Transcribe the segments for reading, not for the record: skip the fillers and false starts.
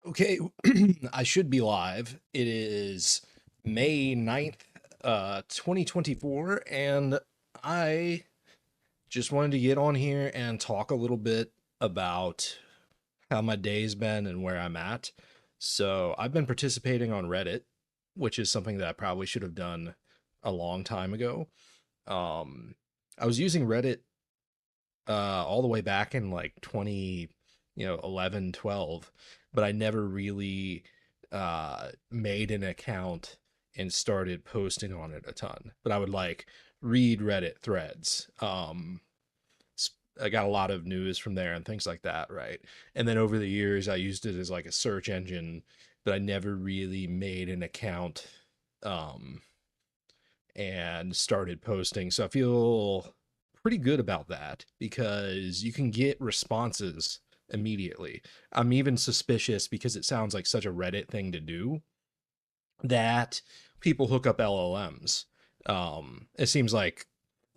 Okay, I should be live. It is May 9th, 2024, and I just wanted to get on here and talk a little bit about how my day's been and where I'm at. So, I've been participating on Reddit, which is something that I probably should have done a long time ago. Um, I was using Reddit all the way back in like 20, 11, 12, but I never really made an account and started posting on it a ton. But I would like read Reddit threads. I got a lot of news from there and things like that, right? And then over the years, I used it as like a search engine, but I never really made an account um, and started posting. So I feel pretty good about that because you can get responses immediately. I'm even suspicious because it sounds like such a Reddit thing to do that people hook up LLMs. It seems like,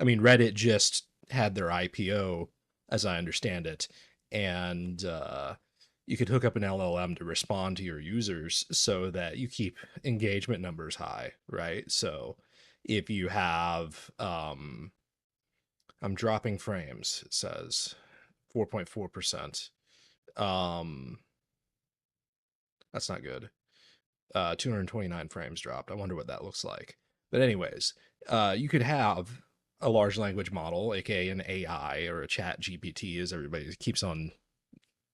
I mean, Reddit just had their IPO, as I understand it, and you could hook up an LLM to respond to your users so that you keep engagement numbers high, right? So if you have, I'm dropping frames, it says 4.4%. Um, that's not good. 229 frames dropped. I wonder what that looks like. But anyways, you could have a large language model, aka an AI or a chat GPT, as everybody keeps on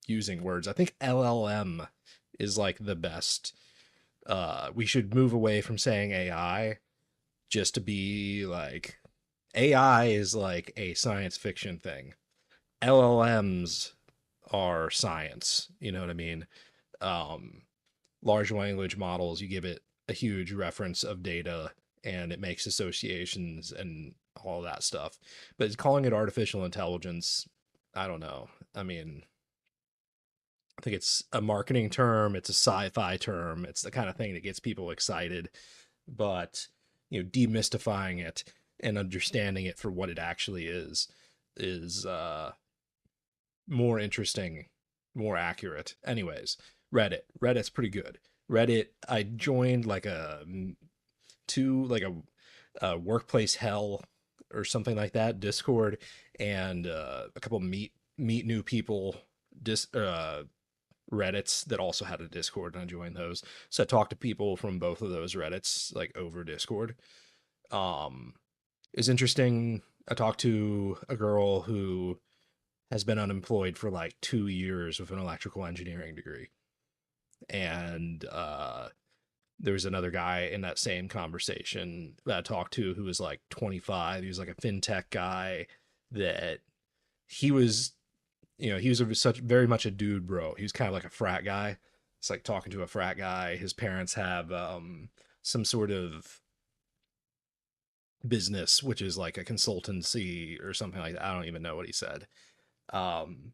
using words. I think LLM is like the best. We should move away from saying AI just to be like AI is like a science fiction thing. LLMs are science. You know what I mean? Um, Large language models, you give it a huge reference of data and it makes associations and all that stuff. But calling it artificial intelligence, I don't know. I mean, I think it's a marketing term, it's a sci-fi term, it's the kind of thing that gets people excited, but demystifying it and understanding it for what it actually is more interesting, more accurate. Anyways, Reddit's pretty good. Reddit, I joined like a workplace hell or something like that, Discord, and a couple meet new people dis Reddits that also had a Discord, and I joined those. So I talked to people from both of those Reddits like over Discord. Um, it's interesting. I talked to a girl who has been unemployed for like 2 years with an electrical engineering degree. And there was another guy in that same conversation that I talked to who was like 25. He was like a fintech guy that he was, he was such very much a dude, bro. He was kind of like a frat guy. It's like talking to a frat guy. His parents have some sort of business, which is like a consultancy or something like that. I don't even know what he said. Um,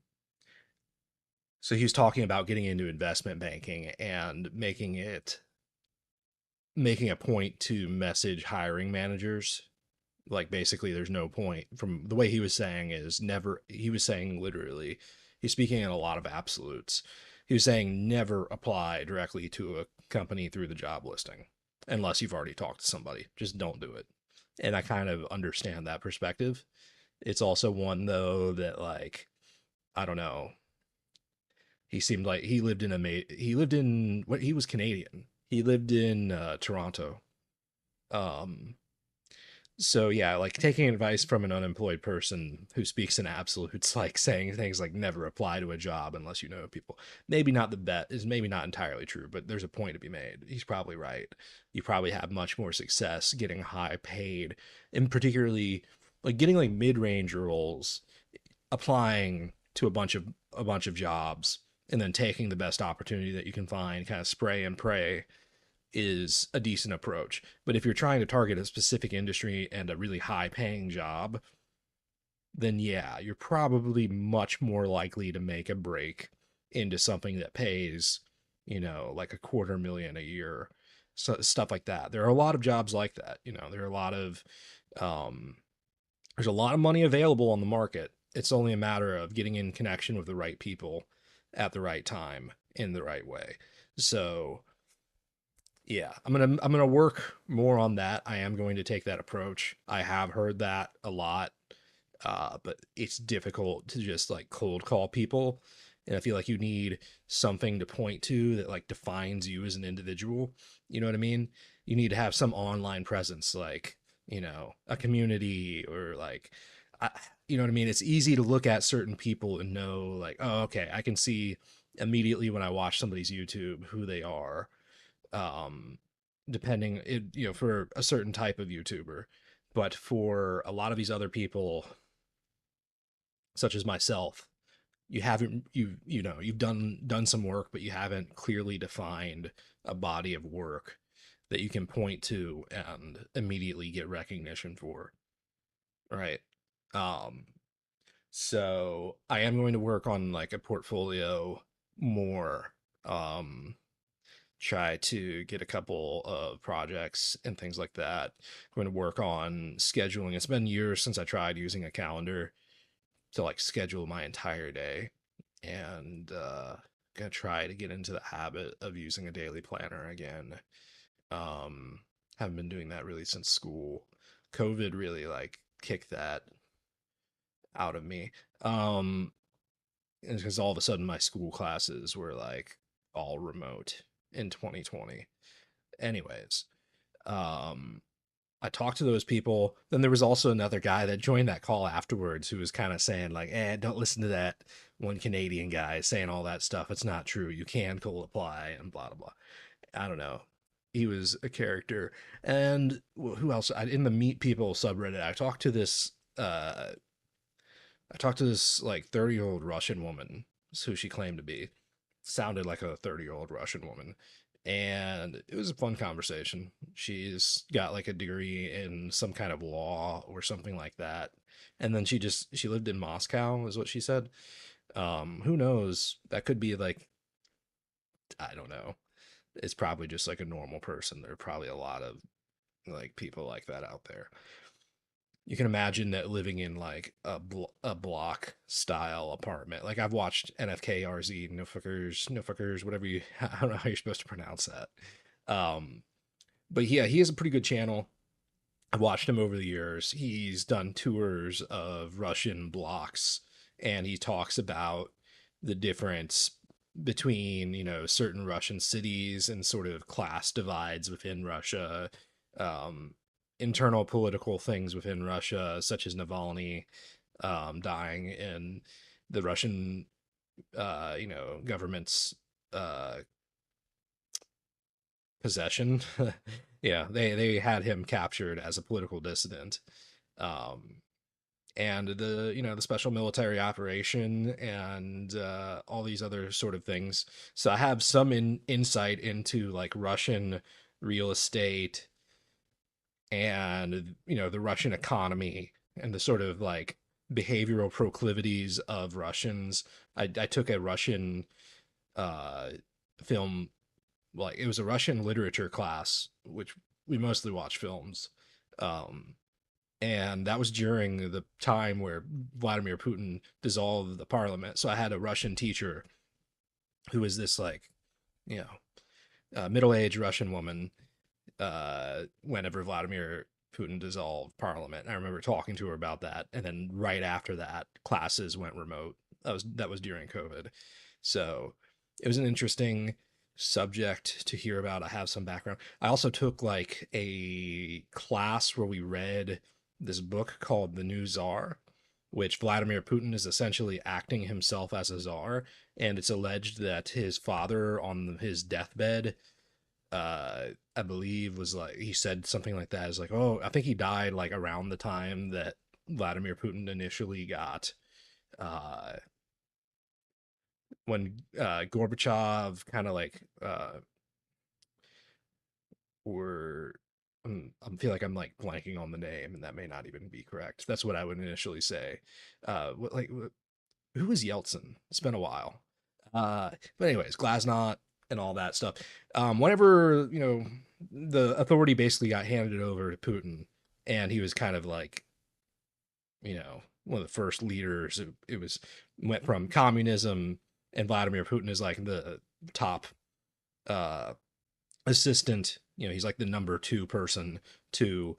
So he was talking about getting into investment banking and making a point to message hiring managers. Like basically there's no point from the way he was saying is never he was saying literally, he's speaking in a lot of absolutes. He was saying never apply directly to a company through the job listing unless you've already talked to somebody. Just don't do it. And I kind of understand that perspective. It's also one though that like I don't know, he seemed like he lived in what he was Canadian. He lived in Toronto. Um, so yeah, like taking advice from an unemployed person who speaks in absolutes, like saying things like never apply to a job unless you know people. Maybe not the bet is maybe not entirely true, but there's a point to be made. He's probably right. You probably have much more success getting high paid, and particularly like getting like mid range roles, applying to a bunch of jobs and then taking the best opportunity that you can find, kind of spray and pray, is a decent approach. But if you're trying to target a specific industry and a really high paying job, then yeah, you're probably much more likely to make a break into something that pays, like a quarter million a year, so stuff like that. There are a lot of jobs like that. There are a lot of um, there's a lot of money available on the market. It's only a matter of getting in connection with the right people at the right time in the right way. So yeah, I'm gonna work more on that. I am going to take that approach. I have heard that a lot, but it's difficult to just like cold call people, and I feel like you need something to point to that like defines you as an individual. You know what I mean? You need to have some online presence, like a community or like, I, you know what I mean? It's easy to look at certain people and know like, oh, okay, I can see immediately when I watch somebody's YouTube who they are, um, depending it, for a certain type of YouTuber. But for a lot of these other people, such as myself, you haven't you've done some work, but you haven't clearly defined a body of work that you can point to and immediately get recognition for, right? Um, so I am going to work on like a portfolio more. Try to get a couple of projects and things like that. I'm going to work on scheduling. It's been years since I tried using a calendar to like schedule my entire day, and gonna try to get into the habit of using a daily planner again. Um, haven't been doing that really since school. COVID really like kicked that out of me. Um, because all of a sudden my school classes were like all remote in 2020. Anyways, um, I talked to those people. Then there was also another guy that joined that call afterwards who was kind of saying like, don't listen to that one Canadian guy saying all that stuff. It's not true. You can cold apply and blah, blah, blah. I don't know. He was a character. And who else? In the Meet People subreddit, I talked to this like 30-year-old Russian woman, who she claimed to be. Sounded like a 30-year-old Russian woman. And it was a fun conversation. She's got like a degree in some kind of law or something like that. And then she lived in Moscow, is what she said. Who knows? That could be like, I don't know. It's probably just like a normal person. There are probably a lot of like people like that out there. You can imagine that living in like a block style apartment. Like I've watched NFKRZ, no fuckers, no fuckers, whatever you, I don't know how you're supposed to pronounce that. But yeah, he has a pretty good channel. I've watched him over the years. He's done tours of Russian blocks, and he talks about the difference between, certain Russian cities and sort of class divides within Russia, um, internal political things within Russia, such as Navalny dying and the Russian, government's uh, possession. Yeah, they had him captured as a political dissident, um, and the special military operation and all these other sort of things. So I have some insight into like Russian real estate and the Russian economy and the sort of like behavioral proclivities of Russians. I took a Russian uh, film, like it was a Russian literature class, which we mostly watch films. Um, and that was during the time where Vladimir Putin dissolved the parliament. So I had a Russian teacher who was this like, you middle-aged Russian woman. Whenever Vladimir Putin dissolved parliament, I remember talking to her about that, and then right after that, classes went remote. That was during COVID, so it was an interesting subject to hear about. I have some background. I also took like a class where we read this book called The New Tsar, which Vladimir Putin is essentially acting himself as a czar, and it's alleged that his father on his deathbed, I believe was like, he said something like that, is like, oh, I think he died like around the time that Vladimir Putin initially got, uh when Gorbachev kind of like were, I feel like I'm like blanking on the name, and that may not even be correct. That's what I would initially say. Who was Yeltsin? It's been a while. But anyways, Glasnost and all that stuff. Whenever the authority basically got handed over to Putin, and he was kind of like, one of the first leaders. It went from communism and Vladimir Putin is like the top uh assistant. You know, he's like the number two person to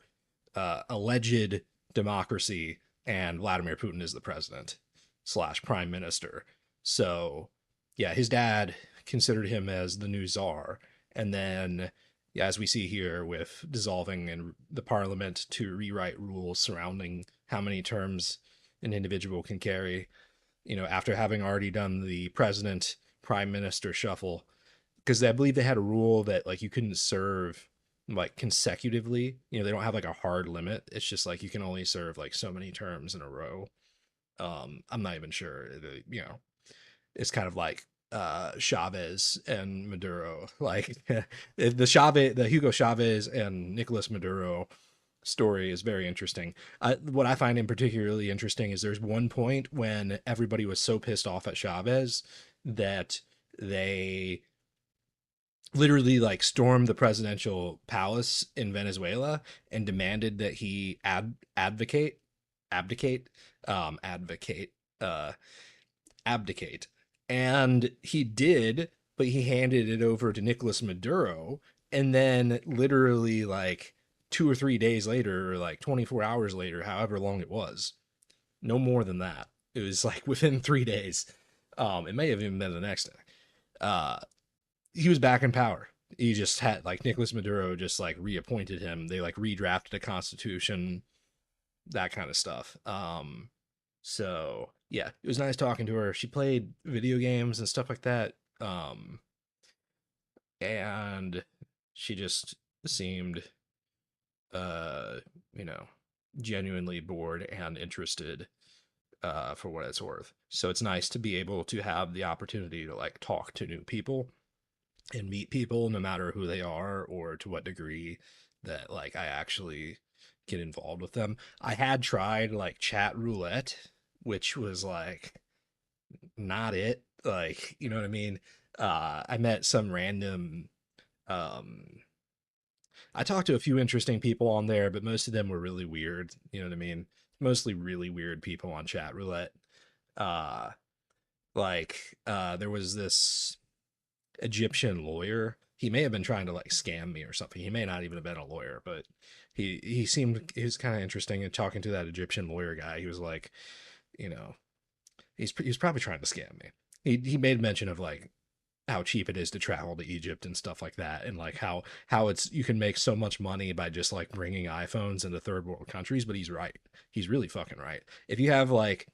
alleged democracy, and Vladimir Putin is the president slash prime minister. So, yeah, his dad considered him as the new czar, and then, yeah, as we see here with dissolving in the parliament to rewrite rules surrounding how many terms an individual can carry. You know, after having already done the president prime minister shuffle, because I believe they had a rule that like you couldn't serve like consecutively. You know, they don't have like a hard limit. It's just like you can only serve like so many terms in a row. I'm not even sure. You know, it's kind of like Chavez and Maduro. Like the Hugo Chavez and Nicolas Maduro story is very interesting. What I find in particularly interesting is there's one point when everybody was so pissed off at Chavez that they literally like stormed the presidential palace in Venezuela and demanded that he abdicate, advocate, uh, abdicate. And he did, but he handed it over to Nicolas Maduro. And then literally like 2 or 3 days later, or like 24 hours later, however long it was, no more than that. It was like within 3 days. It may have even been the next day. Uh, he was back in power. He just had like Nicolas Maduro just like reappointed him. They like redrafted a constitution, that kind of stuff. So yeah, it was nice talking to her. She played video games and stuff like that. And she just seemed, uh, you know, genuinely bored and interested, for what it's worth. So it's nice to be able to have the opportunity to like talk to new people and meet people no matter who they are or to what degree that like I actually get involved with them. I had tried like chat roulette, which was like not it. Like, you know what I mean? I met some random um I talked to a few interesting people on there, but most of them were really weird. You know what I mean? Mostly really weird people on chat roulette. Uh there was this Egyptian lawyer. He may have been trying to like scam me or something. He may not even have been a lawyer, but he was kind of interesting. And talking to that Egyptian lawyer guy, he was like, you know, he's probably trying to scam me. He made mention of like how cheap it is to travel to Egypt and stuff like that, and like how it's you can make so much money by just like bringing iPhones into third world countries. But he's right. He's really fucking right. If you have like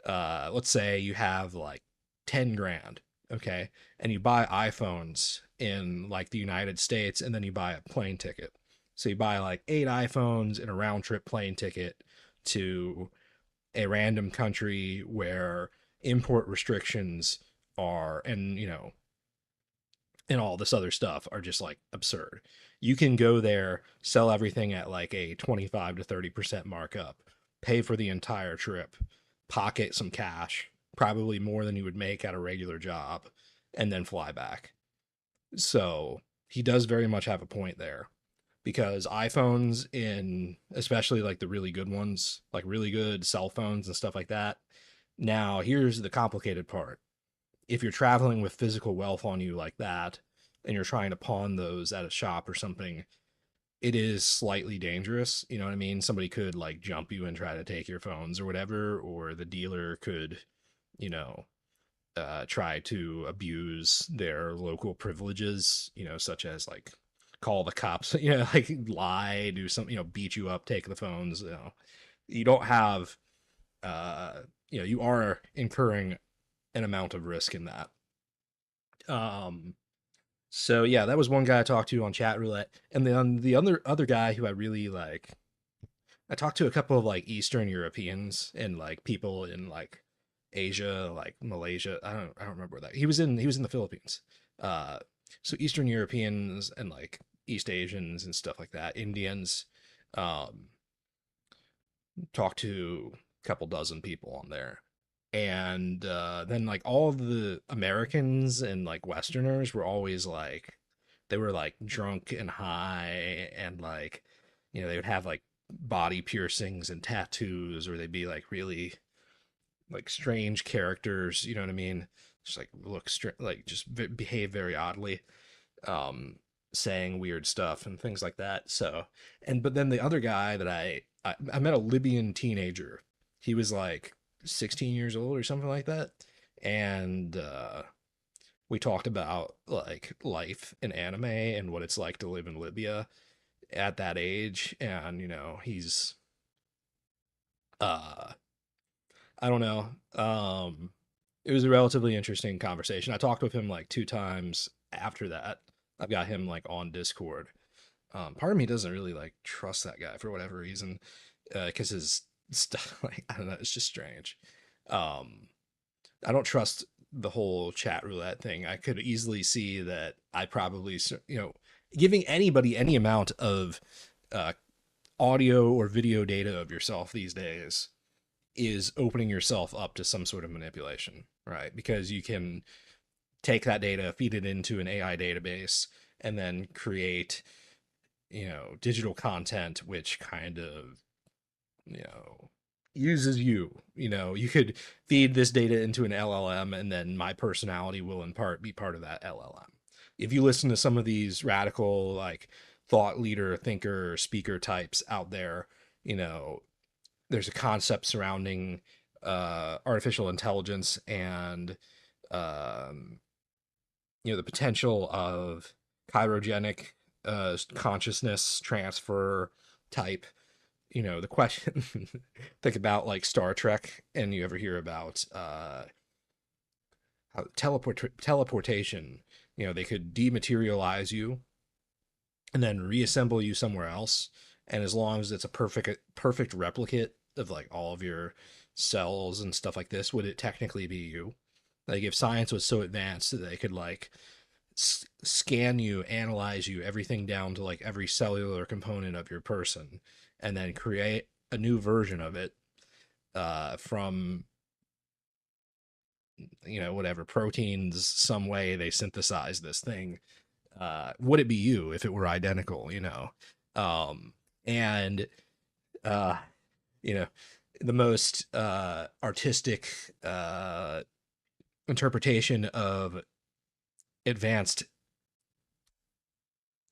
let's say you have like 10 grand, okay, and you buy iPhones in like the United States, and then you buy a plane ticket. So you buy like 8 iPhones and a round trip plane ticket to a random country where import restrictions are, and you know, and all this other stuff are just like absurd. You can go there, sell everything at like a 25 to 30% markup, pay for the entire trip, pocket some cash, probably more than you would make at a regular job, and then fly back. So he does very much have a point there, because iPhones, in especially like the really good ones, like really good cell phones and stuff like that. Now, here's the complicated part. If you're traveling with physical wealth on you like that, and you're trying to pawn those at a shop or something, it is slightly dangerous. You know what I mean? Somebody could like jump you and try to take your phones or whatever, or the dealer could, you know, try to abuse their local privileges, you know, such as like call the cops, you know, like lie, do something, you know, beat you up, take the phones. You know, you don't have, uh, you know, you are incurring an amount of risk in that. Um, so yeah, that was one guy I talked to on chat roulette, and then the other guy who I really like, I talked to a couple of like Eastern Europeans and like people in like Asia, like Malaysia. I don't remember where that. He was in the Philippines. Uh, so Eastern Europeans and like East Asians and stuff like that, Indians. Um, Talked to a couple dozen people on there. And then like all of the Americans and like Westerners were always like they were like drunk and high, and like, you know, they would have like body piercings and tattoos, or they'd be like really like strange characters, you know what I mean? Just like like just behave very oddly, um, saying weird stuff and things like that. So, and but then the other guy that I met a Libyan teenager. He was like 16 years old or something like that, and we talked about like life in anime and what it's like to live in Libya at that age. And he's uh I don't know. It was a relatively interesting conversation. I talked with him like two times after that. I've got him like on Discord. Part of me doesn't really like trust that guy for whatever reason, because his stuff, like, I don't know, it's just strange. Um, I don't trust the whole chat roulette thing. I could easily see that I probably, giving anybody any amount of uh, audio or video data of yourself these days is opening yourself up to some sort of manipulation, right? Because you can take that data, feed it into an AI database, and then create, digital content, which kind of, you know, uses you. You could feed this data into an LLM, and then my personality will in part be part of that LLM. If you listen to some of these radical, like, thought leader, thinker, speaker types out there, you know, there's a concept surrounding artificial intelligence and um, the potential of chirogenic consciousness transfer type. The question. Think about like Star Trek, and you ever hear about how teleportation. They could dematerialize you and then reassemble you somewhere else. And as long as it's a perfect replicate of like all of your cells and stuff like this, would it technically be you? Like if science was so advanced that they could like scan you, analyze you, everything down to like every cellular component of your person, and then create a new version of it from whatever proteins, some way they synthesize this thing, would it be you if it were identical? um and uh you know the most artistic interpretation of advanced,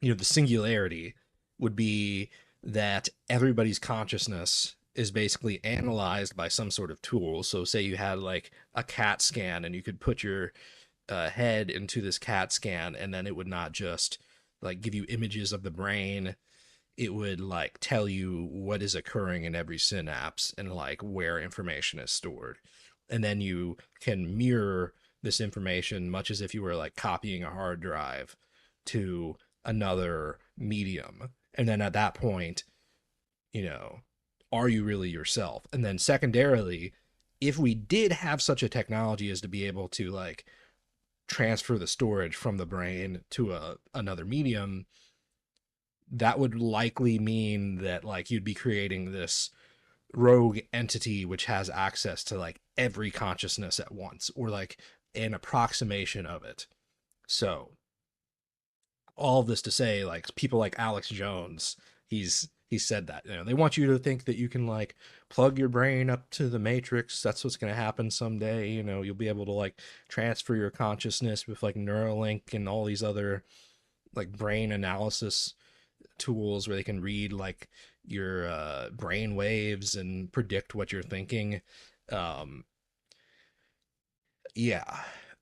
the singularity would be that everybody's consciousness is basically analyzed by some sort of tool. So say you had like a CAT scan, and you could put your head into this CAT scan, and then it would not just like give you images of the brain. It would like tell you what is occurring in every synapse and like where information is stored. And then you can mirror this information much as if you were like copying a hard drive to another medium. And then at that point, you know, are you really yourself? And then secondarily, if we did have such a technology as to be able to like transfer the storage from the brain to another medium, that would likely mean that like you'd be creating this rogue entity which has access to like every consciousness at once, or like an approximation of it. So all of this to say, like, people like Alex Jones, he said that they want you to think that you can like plug your brain up to the matrix. That's what's going to happen someday. You'll be able to like transfer your consciousness with like Neuralink and all these other like brain analysis tools where they can read like your brain waves and predict what you're thinking. um yeah.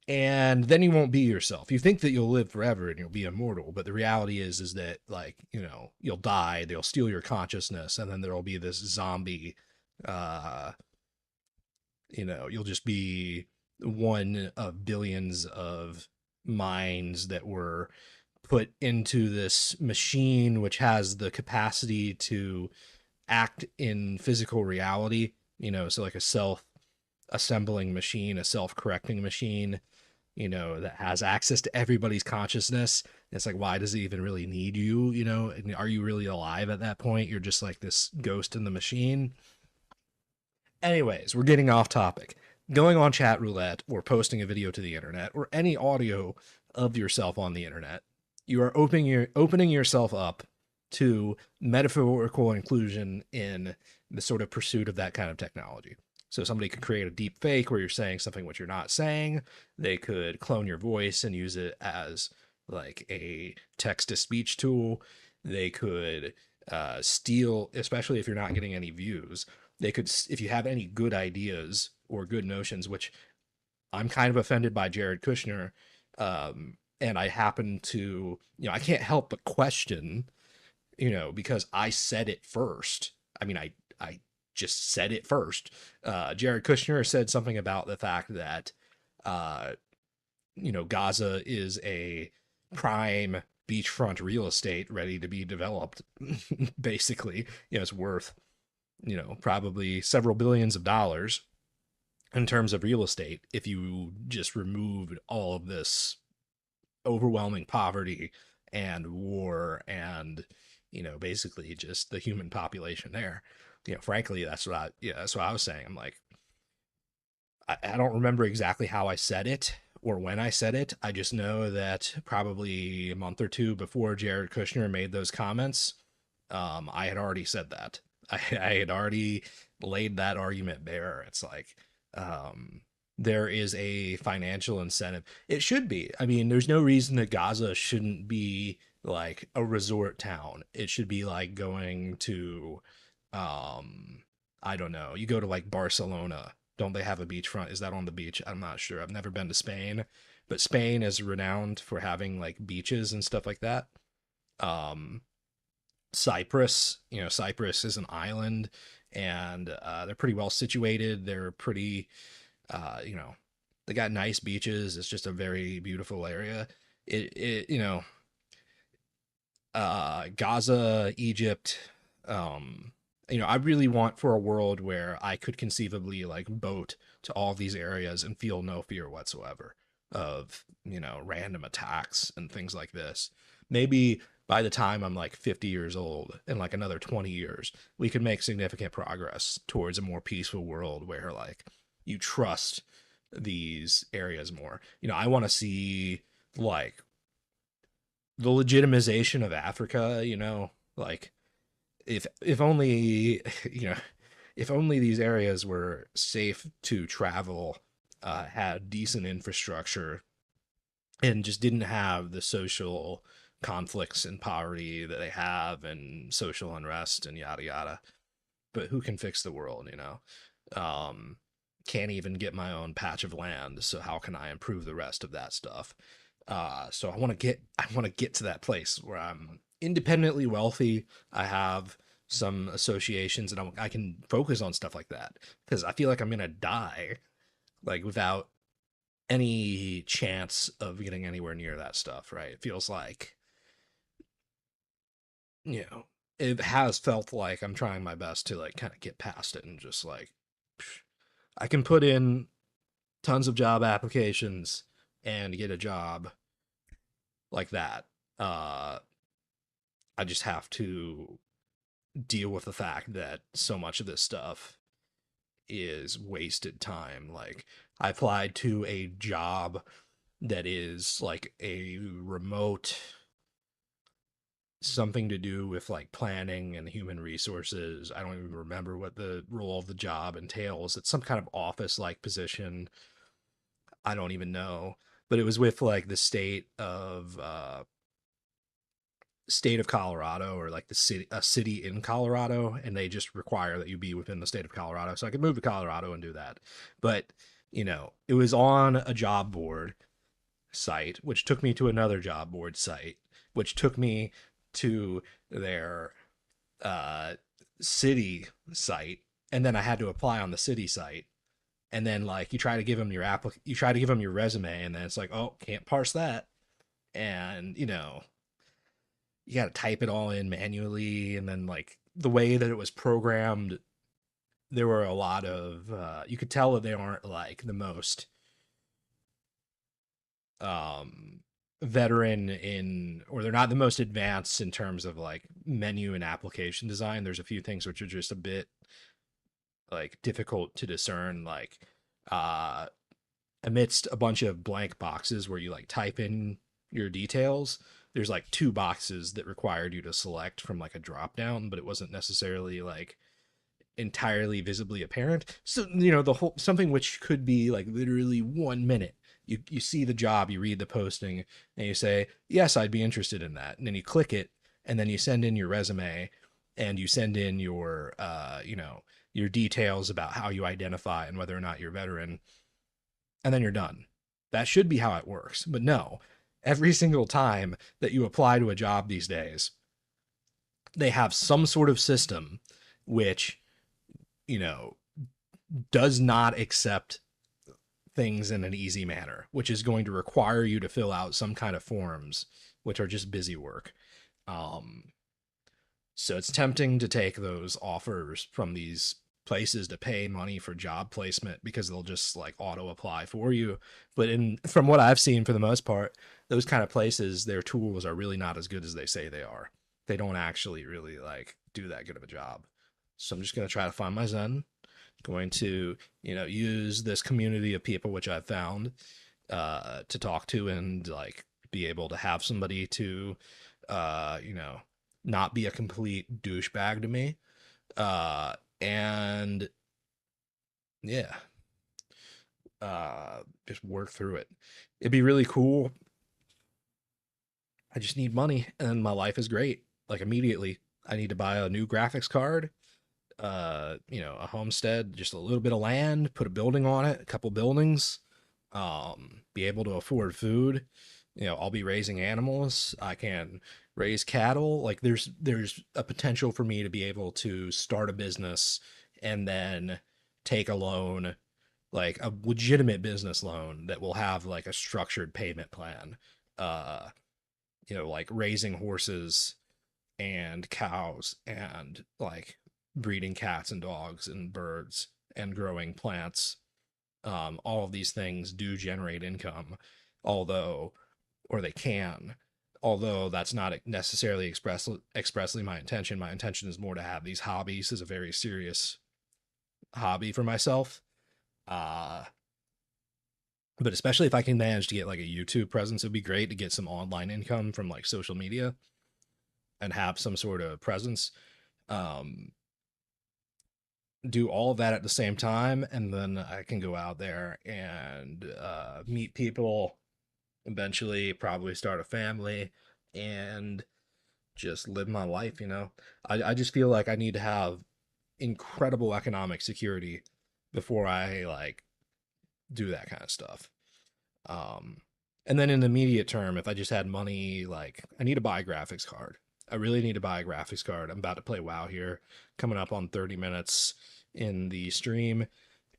And then you won't be yourself. You think that you'll live forever and you'll be immortal, but the reality is that like, you'll die, they'll steal your consciousness, and then there'll be this zombie, uh you'll just be one of billions of minds that were put into this machine which has the capacity to act in physical reality, so like a self assembling machine, a self correcting machine, that has access to everybody's consciousness. It's like, why does it even really need you? And are you really alive at that point? You're just like this ghost in the machine. Anyways, we're getting off topic. Going on chat roulette or posting a video to the internet or any audio of yourself on the internet, you are opening yourself up to metaphorical inclusion in the sort of pursuit of that kind of technology. So somebody could create a deep fake where you're saying something which you're not saying. They could clone your voice and use it as like a text to speech tool. They could steal, especially if you're not getting any views. They could, if you have any good ideas or good notions, which I'm kind of offended by Jared Kushner. And I happen to, I can't help but question, because I said it first. I mean, I just said it first. Jared Kushner said something about the fact that, Gaza is a prime beachfront real estate ready to be developed. Basically, it's worth, probably several billions of dollars in terms of real estate if you just removed all of this overwhelming poverty and war and basically just the human population there. Frankly, that's what I was saying. I'm like, I don't remember exactly how I said it or when I said it. I just know that probably a month or two before Jared Kushner made those comments, I had already said that. I had already laid that argument bare. It's like, there is a financial incentive. It should be. I mean, there's no reason that Gaza shouldn't be like a resort town. It should be like going to, I don't know. You go to like Barcelona. Don't they have a beachfront? Is that on the beach? I'm not sure. I've never been to Spain, but Spain is renowned for having like beaches and stuff like that. Um, Cyprus, Cyprus is an island, and they're pretty well situated. They're pretty, you know, they got nice beaches. It's just a very beautiful area. Gaza, Egypt, I really want for a world where I could conceivably like boat to all these areas and feel no fear whatsoever of, random attacks and things like this. Maybe by the time I'm like 50 years old, in like another 20 years, we could make significant progress towards a more peaceful world where like you trust these areas more. I want to see like the legitimization of Africa, like if only if only these areas were safe to travel, had decent infrastructure, and just didn't have the social conflicts and poverty that they have and social unrest and yada yada. But who can fix the world, can't even get my own patch of land, so how can I improve the rest of that stuff? So I want to get to that place where I'm independently wealthy. I have some associations, and I can focus on stuff like that, because I feel like I'm gonna die like without any chance of getting anywhere near that stuff. Right? It feels like, you know, it has felt like I'm trying my best to like kind of get past it and just like, I can put in tons of job applications and get a job like that. Uh, I just have to deal with the fact that so much of this stuff is wasted time. Like, I applied to a job that is like a remote, something to do with like planning and human resources. I don't even remember what the role of the job entails. It's some kind of office like position. I don't even know. But it was with like the state of Colorado, or like the city, a city in Colorado, and they just require that you be within the state of Colorado. So I could move to Colorado and do that. But, it was on a job board site, which took me to another job board site, which took me to their uh city site, and then I had to apply on the city site. And then like you try to give them your resume, and then it's like, oh, can't parse that. And you got to type it all in manually, and then like the way that it was programmed, there were a lot of you could tell that they aren't like the most um veteran in, or they're not the most advanced in terms of like menu and application design. There's a few things which are just a bit like difficult to discern, like uh amidst a bunch of blank boxes where you like type in your details. There's like two boxes that required you to select from like a drop down, but it wasn't necessarily like entirely visibly apparent. So, the whole something which could be like literally 1 minute. You see the job, you read the posting, and you say, yes, I'd be interested in that. And then you click it, and then you send in your resume, and you send in your, your details about how you identify and whether or not you're a veteran, and then you're done. That should be how it works. But no, every single time that you apply to a job these days, they have some sort of system which, you know, does not accept things in an easy manner, which is going to require you to fill out some kind of forms, which are just busy work. Um, so it's tempting to take those offers from these places to pay money for job placement because they'll just like auto apply for you. But from what I've seen, for the most part, those kind of places, their tools are really not as good as they say they are. They don't actually really like do that good of a job. So I'm just going to try to find my zen, going to, use this community of people which I've found to talk to, and like be able to have somebody to not be a complete douchebag to me. And yeah, just work through it. It'd be really cool. I just need money and my life is great. Like immediately, I need to buy a new graphics card, a homestead, just a little bit of land, put a building on it, a couple buildings, be able to afford food. I'll be raising animals. I can raise cattle. Like there's a potential for me to be able to start a business and then take a loan, like a legitimate business loan that will have like a structured payment plan. Uh, like raising horses and cows and like breeding cats and dogs and birds and growing plants. All of these things do generate income, although, or they can, although that's not necessarily expressly my intention. My intention is more to have these hobbies as a very serious hobby for myself. Uh, but especially if I can manage to get like a YouTube presence, it'd be great to get some online income from like social media and have some sort of presence. Um, do all of that at the same time, and then I can go out there and meet people, eventually probably start a family, and just live my life. I just feel like I need to have incredible economic security before I like do that kind of stuff. Um, and then in the immediate term, if I just had money, like I need to buy a graphics card. I really need to buy a graphics card. I'm about to play WoW here, coming up on 30 minutes in the stream.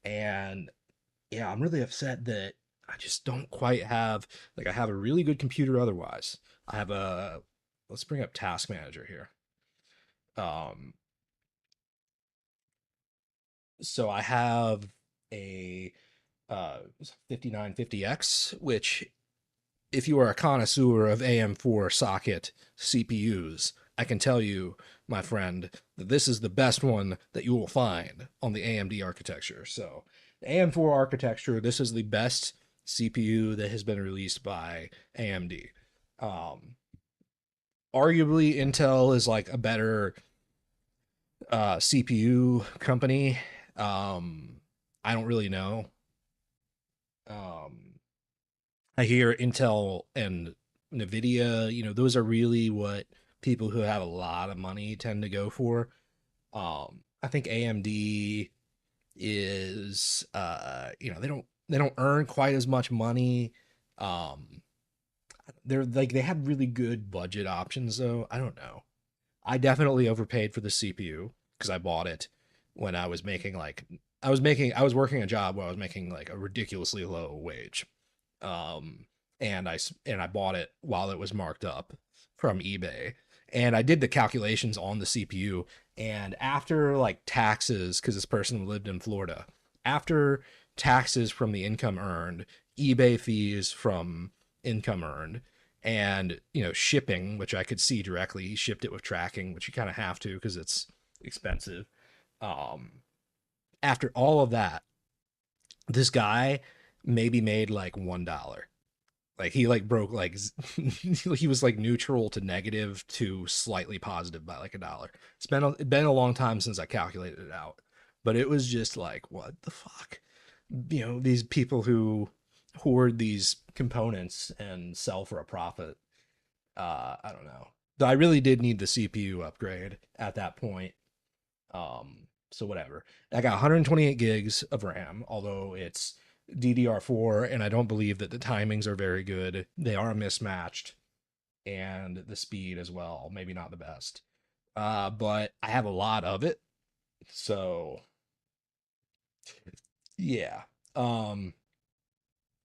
And yeah, I'm really upset that I just don't quite have, like, I have a really good computer otherwise. I have let's bring up Task Manager here. Um, so I have a 5950X, which if you are a connoisseur of AM4 socket CPUs, I can tell you, my friend, that this is the best one that you will find on the AMD architecture. So, the AM4 architecture, this is the best CPU that has been released by AMD. Um, Arguably, Intel is like a better CPU company. I don't really know. Um, I hear Intel and Nvidia, those are really what people who have a lot of money tend to go for. I think AMD is they don't earn quite as much money. Um, they're like they have really good budget options though. I don't know. I definitely overpaid for the CPU because I bought it when I was making like I was working a job where I was making like a ridiculously low wage. Um, and I bought it while it was marked up from eBay. And I did the calculations on the CPU, and after like taxes, because this person lived in Florida, after taxes from the income earned, eBay fees from income earned, and shipping, which I could see directly, he shipped it with tracking, which you kind of have to because it's expensive. Um, After all of that, this guy maybe made like $1. Like he like broke like he was like neutral to negative to slightly positive by like $1. It'd been a long time since I calculated it out, but it was just like, what the fuck? You know, these people who hoard these components and sell for a profit. I don't know. I really did need the CPU upgrade at that point. So whatever. I got 128 gigs of RAM, although it's DDR4, and I don't believe that the timings are very good. They are mismatched, and the speed as well, maybe not the best. But I have a lot of it, so yeah. Um,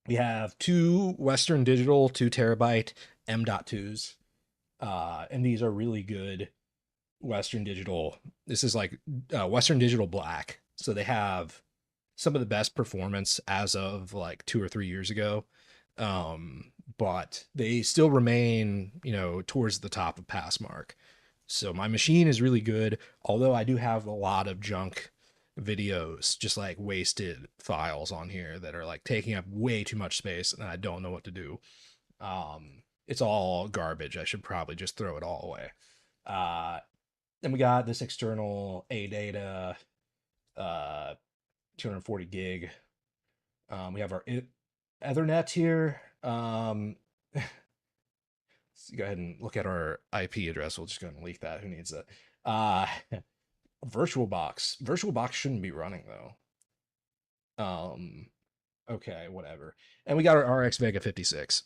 we have two Western Digital 2 TB M.2s, and these are really good Western Digital. This is like Western Digital Black. So they have some of the best performance as of like 2 or 3 years ago. But they still remain, you know, towards the top of Passmark. So my machine is really good, although I do have a lot of junk videos, just like wasted files on here that are like taking up way too much space and I don't know what to do. It's all garbage. I should probably just throw it all away. Uh, then we got this external ADATA, 240 gig. We have our Ethernet here. Let's go ahead and look at our IP address. We'll just go and leak that. Who needs that? VirtualBox. VirtualBox shouldn't be running though. Okay, whatever. And we got our RX Vega 56.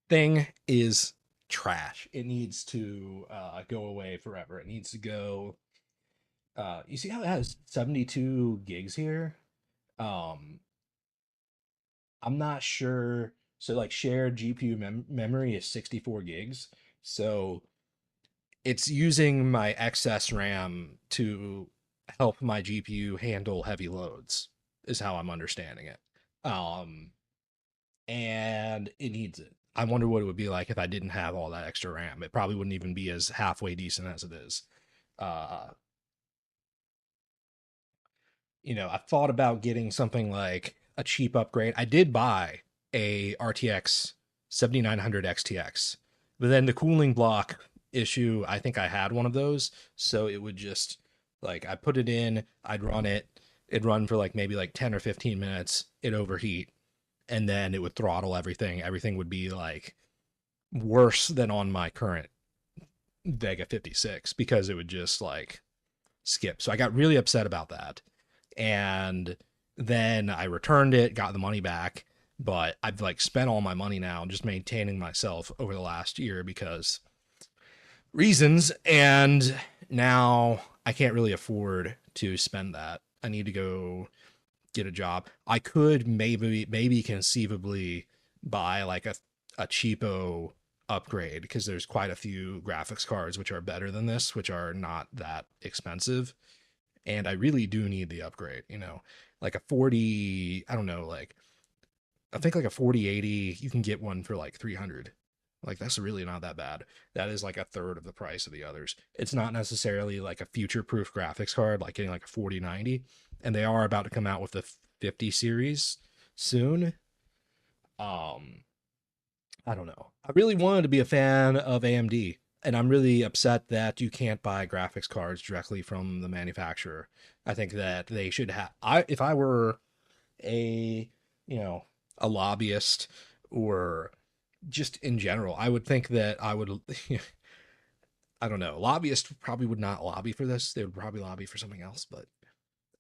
Thing is trash. It needs to go away forever. It needs to go. You see how it has 72 gigs here? Um, I'm not sure. So like shared GPU memory is 64 gigs. So it's using my excess RAM to help my GPU handle heavy loads, is how I'm understanding it. Um, and it needs it. I wonder what it would be like if I didn't have all that extra RAM. It probably wouldn't even be as halfway decent as it is. Uh, you know, I thought about getting something like a cheap upgrade. I did buy a RTX 7900 XTX, but then the cooling block issue, I think I had one of those. So it would just like, I put it in, I'd run it, it'd run for like maybe like 10 or 15 minutes, it overheat, and then it would throttle everything. Everything would be like worse than on my current Vega 56 because it would just like skip. So I got really upset about that. And then I returned it, got the money back, but I've like spent all my money now just maintaining myself over the last year because reasons, and now I can't really afford to spend that. I need to go get a job. I could maybe conceivably buy like a cheapo upgrade because there's quite a few graphics cards which are better than this, which are not that expensive. And I really do need the upgrade, you know, like a 40, I don't know, like I think like a 4080, you can get one for like 300. Like that's really not that bad. That is like a third of the price of the others. It's not necessarily like a future proof graphics card, like getting like a 4090. And they are about to come out with the 50 series soon. Um, I don't know. I really wanted to be a fan of AMD, and I'm really upset that you can't buy graphics cards directly from the manufacturer. I think that they should have. If I were a, you know, a lobbyist or just in general, I would think that I would. I don't know. Lobbyists probably would not lobby for this. They would probably lobby for something else, but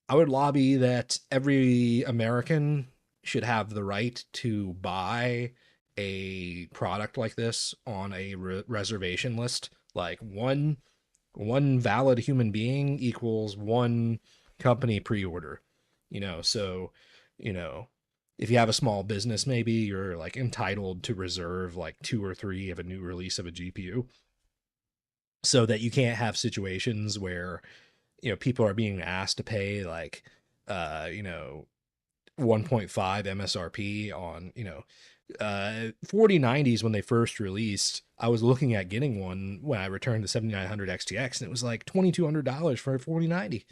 I would lobby that every American should have the right to buy a product like this on a reservation list. Like one valid human being equals one company pre-order. You know, so you know, if you have a small business, maybe you're like entitled to reserve like two or three of a new release of a GPU so that you can't have situations where you know people are being asked to pay like you know 1.5 MSRP on, you know, 4090s when they first released. I was looking at getting one when I returned the 7900 XTX and it was like $2,200 for a 4090.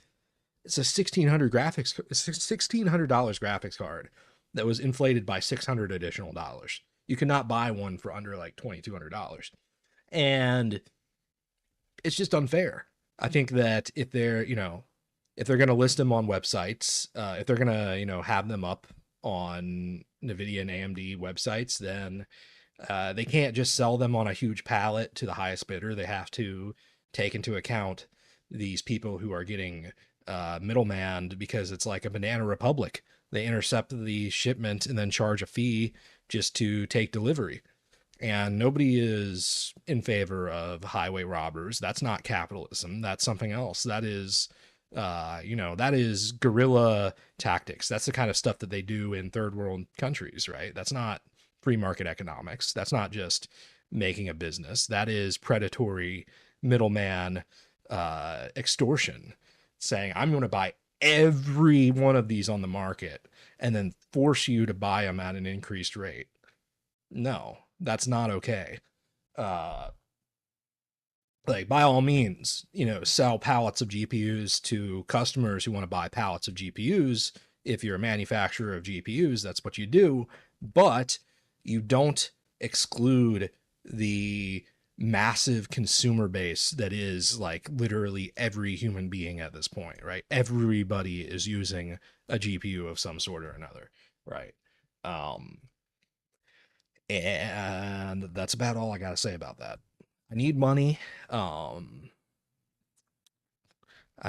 It's a $1,600 graphics $1,600 graphics card that was inflated by 600 additional dollars. You could not buy one for under like $2,200. And it's just unfair. I think that if they're, if they're going to list them on websites, if they're going to, have them up on NVIDIA and AMD websites, then they can't just sell them on a huge pallet to the highest bidder. They have to take into account these people who are getting middleman, because it's like a banana republic. They intercept the shipment and then charge a fee just to take delivery. And nobody is in favor of highway robbers. That's not capitalism. That's something else. That is, that is guerrilla tactics. That's the kind of stuff that they do in third world countries, right? That's not free market economics. That's not just making a business. That is predatory middleman extortion, saying, I'm going to buy every one of these on the market and then force you to buy them at an increased rate. No, that's not okay. Like, by all means, sell pallets of GPUs to customers who want to buy pallets of GPUs. If you're a manufacturer of GPUs, that's what you do. But you don't exclude the massive consumer base that is like literally every human being at this point, right? Everybody is using a GPU of some sort or another, right? And that's about all I got to say about that. I need money. I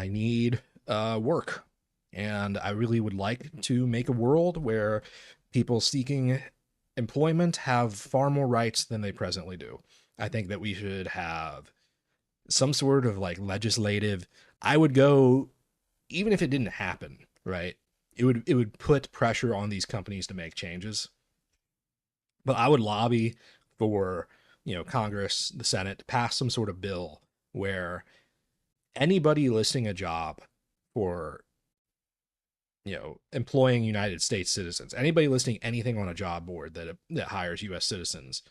need work. And I really would like to make a world where people seeking employment have far more rights than they presently do. I think that we should have some sort of like legislative. I would go, even if it didn't happen, right? It would put pressure on these companies to make changes. But I would lobby for, Congress, the Senate, to pass some sort of bill where anybody listing a job for, employing United States citizens, anybody listing anything on a job board that hires US citizens,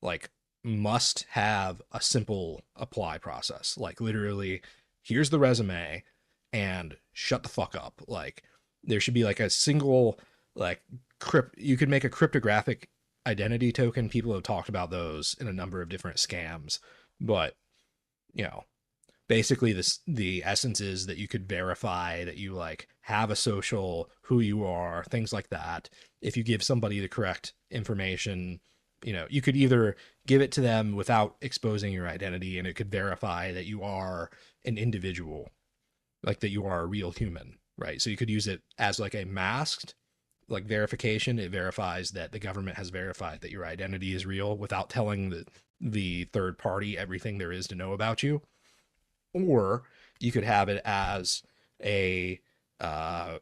like, must have a simple apply process. Like, literally, here's the resume and shut the fuck up. Like, there should be like a single, like, you could make a cryptographic identity token. People have talked about those in a number of different scams, but basically the essence is that you could verify that you like have a social, who you are, things like that. If you give somebody the correct information, you could either give it to them without exposing your identity, and it could verify that you are an individual, like that you are a real human, right? So you could use it as like a masked like verification. It verifies that the government has verified that your identity is real without telling the third party everything there is to know about you. Or you could have it as a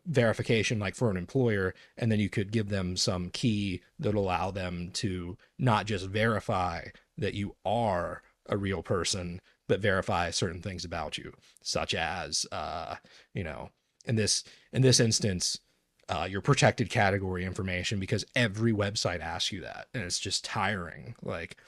verification, like for an employer, and then you could give them some key that allow them to not just verify that you are a real person, but verify certain things about you, such as, in this instance, your protected category information, because every website asks you that, and it's just tiring. Like,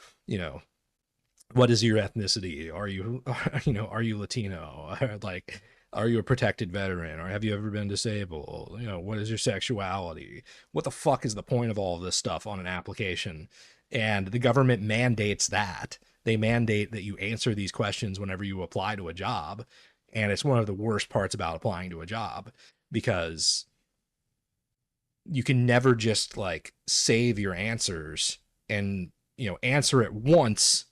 what is your ethnicity? Are you, are you Latino? Like, are you a protected veteran, or have you ever been disabled? What is your sexuality? What the fuck is the point of all of this stuff on an application? And the government mandates that. They mandate that you answer these questions whenever you apply to a job. And it's one of the worst parts about applying to a job, because you can never just like save your answers and, answer it once.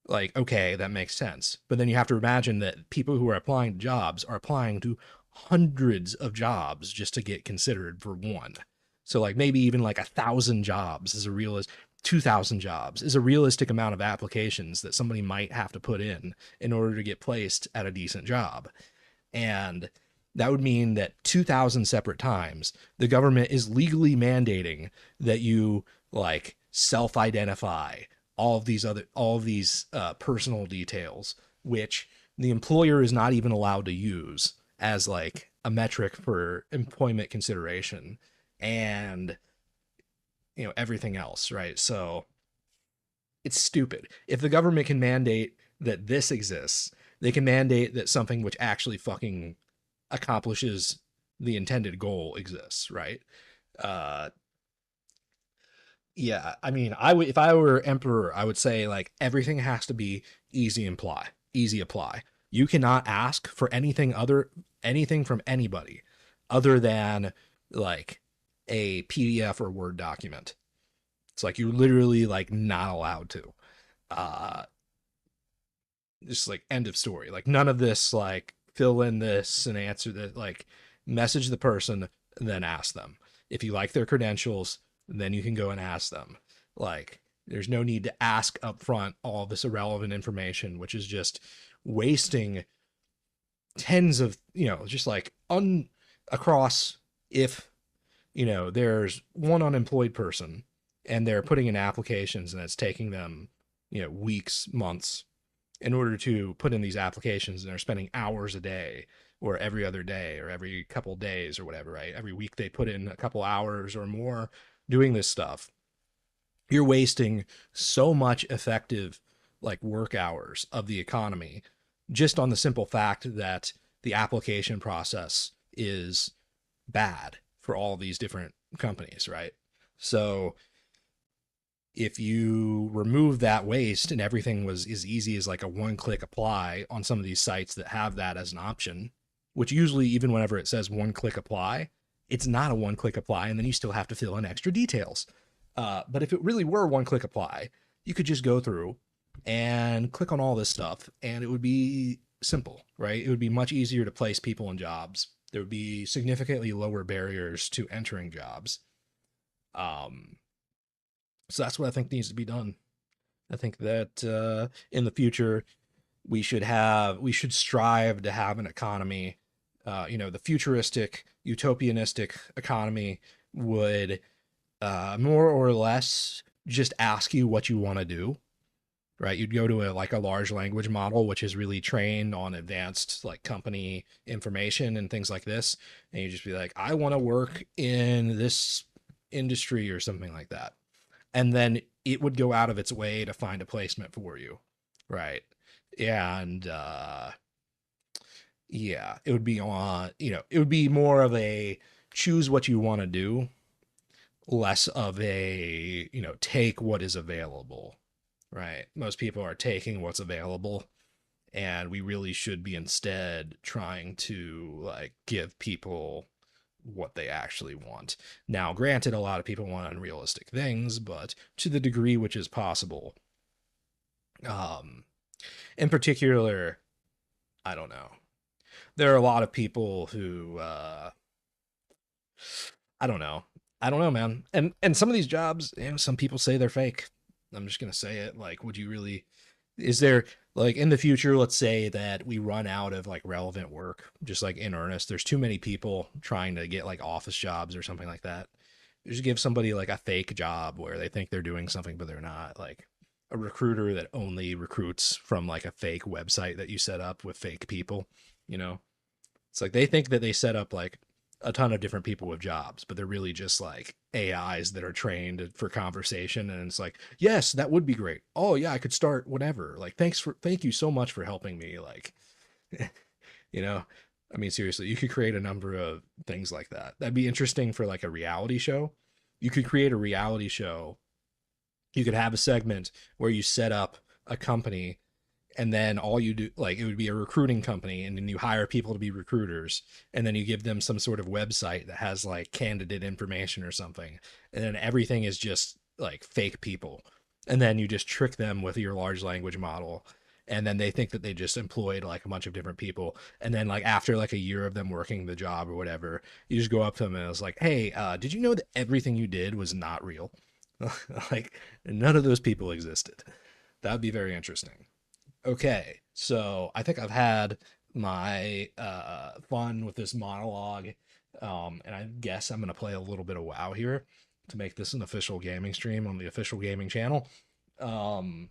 Like, okay, that makes sense. But then you have to imagine that people who are applying to jobs are applying to hundreds of jobs just to get considered for one. So like maybe even like 1,000 jobs is 2,000 jobs is a realistic amount of applications that somebody might have to put in order to get placed at a decent job. And that would mean that 2,000 separate times the government is legally mandating that you like self-identify all of these personal details, which the employer is not even allowed to use as like a metric for employment consideration, and everything else, right? So it's stupid. If the government can mandate that this exists, they can mandate that something which actually fucking accomplishes the intended goal exists, right? Yeah, I mean, I would if I were emperor, I would say like everything has to be easy apply. You cannot ask for anything from anybody other than like a PDF or Word document. It's like you're literally like not allowed to. Uh just like end of story. Like none of this like fill in this and answer that, like message the person and then ask them. If you like their credentials, then you can go and ask them. Like there's no need to ask up front all this irrelevant information, which is just wasting tens of, just like across, if there's one unemployed person and they're putting in applications and it's taking them, weeks, months in order to put in these applications, and they're spending hours a day or every other day or every couple days or whatever, right? Every week they put in a couple hours or more doing this stuff. You're wasting so much effective like work hours of the economy just on the simple fact that the application process is bad for all these different companies, right? So if you remove that waste and everything was as easy as like a one-click apply on some of these sites that have that as an option, which usually, even whenever it says one-click apply, it's not a one-click apply, and then you still have to fill in extra details. But if it really were one-click apply, you could just go through and click on all this stuff, and it would be simple, right? It would be much easier to place people in jobs. There would be significantly lower barriers to entering jobs. Um, so that's what I think needs to be done. I think that in the future we should strive to have an economy. The futuristic, utopianistic economy would more or less just ask you what you want to do. Right, you'd go to a large language model, which is really trained on advanced like company information and things like this, and you just be like, I want to work in this industry or something like that, and then it would go out of its way to find a placement for you, right? And yeah, it would be on, it would be more of a choose what you want to do, less of a, take what is available, right? Most people are taking what's available, and we really should be instead trying to like give people what they actually want. Now, granted, a lot of people want unrealistic things, but to the degree which is possible. Um, in particular, I don't know. There are a lot of people who, I don't know. I don't know, man. And some of these jobs, some people say they're fake. I'm just gonna say it. Like, would you really? Is there like in the future? Let's say that we run out of like relevant work, just like in earnest. There's too many people trying to get like office jobs or something like that. Just give somebody like a fake job where they think they're doing something but they're not. Like a recruiter that only recruits from like a fake website that you set up with fake people. You know, it's like they think that they set up like a ton of different people with jobs, but they're really just like AIs that are trained for conversation. And it's like, yes, that would be great. Oh yeah, I could start whatever. Like, thank you so much for helping me. Like, you know, I mean, seriously, you could create a number of things like that. That'd be interesting for like a reality show. You could create a reality show. You could have a segment where you set up a company, and then all you do, like, it would be a recruiting company, and then you hire people to be recruiters, and then you give them some sort of website that has like candidate information or something, and then everything is just like fake people, and then you just trick them with your large language model, and then they think that they just employed like a bunch of different people, and then like after like a year of them working the job or whatever, you just go up to them and it's like, hey, did you know that everything you did was not real? Like none of those people existed. That would be very interesting. Okay, so I think I've had my fun with this monologue, and I guess I'm gonna play a little bit of WoW here to make this an official gaming stream on the official gaming channel. Um,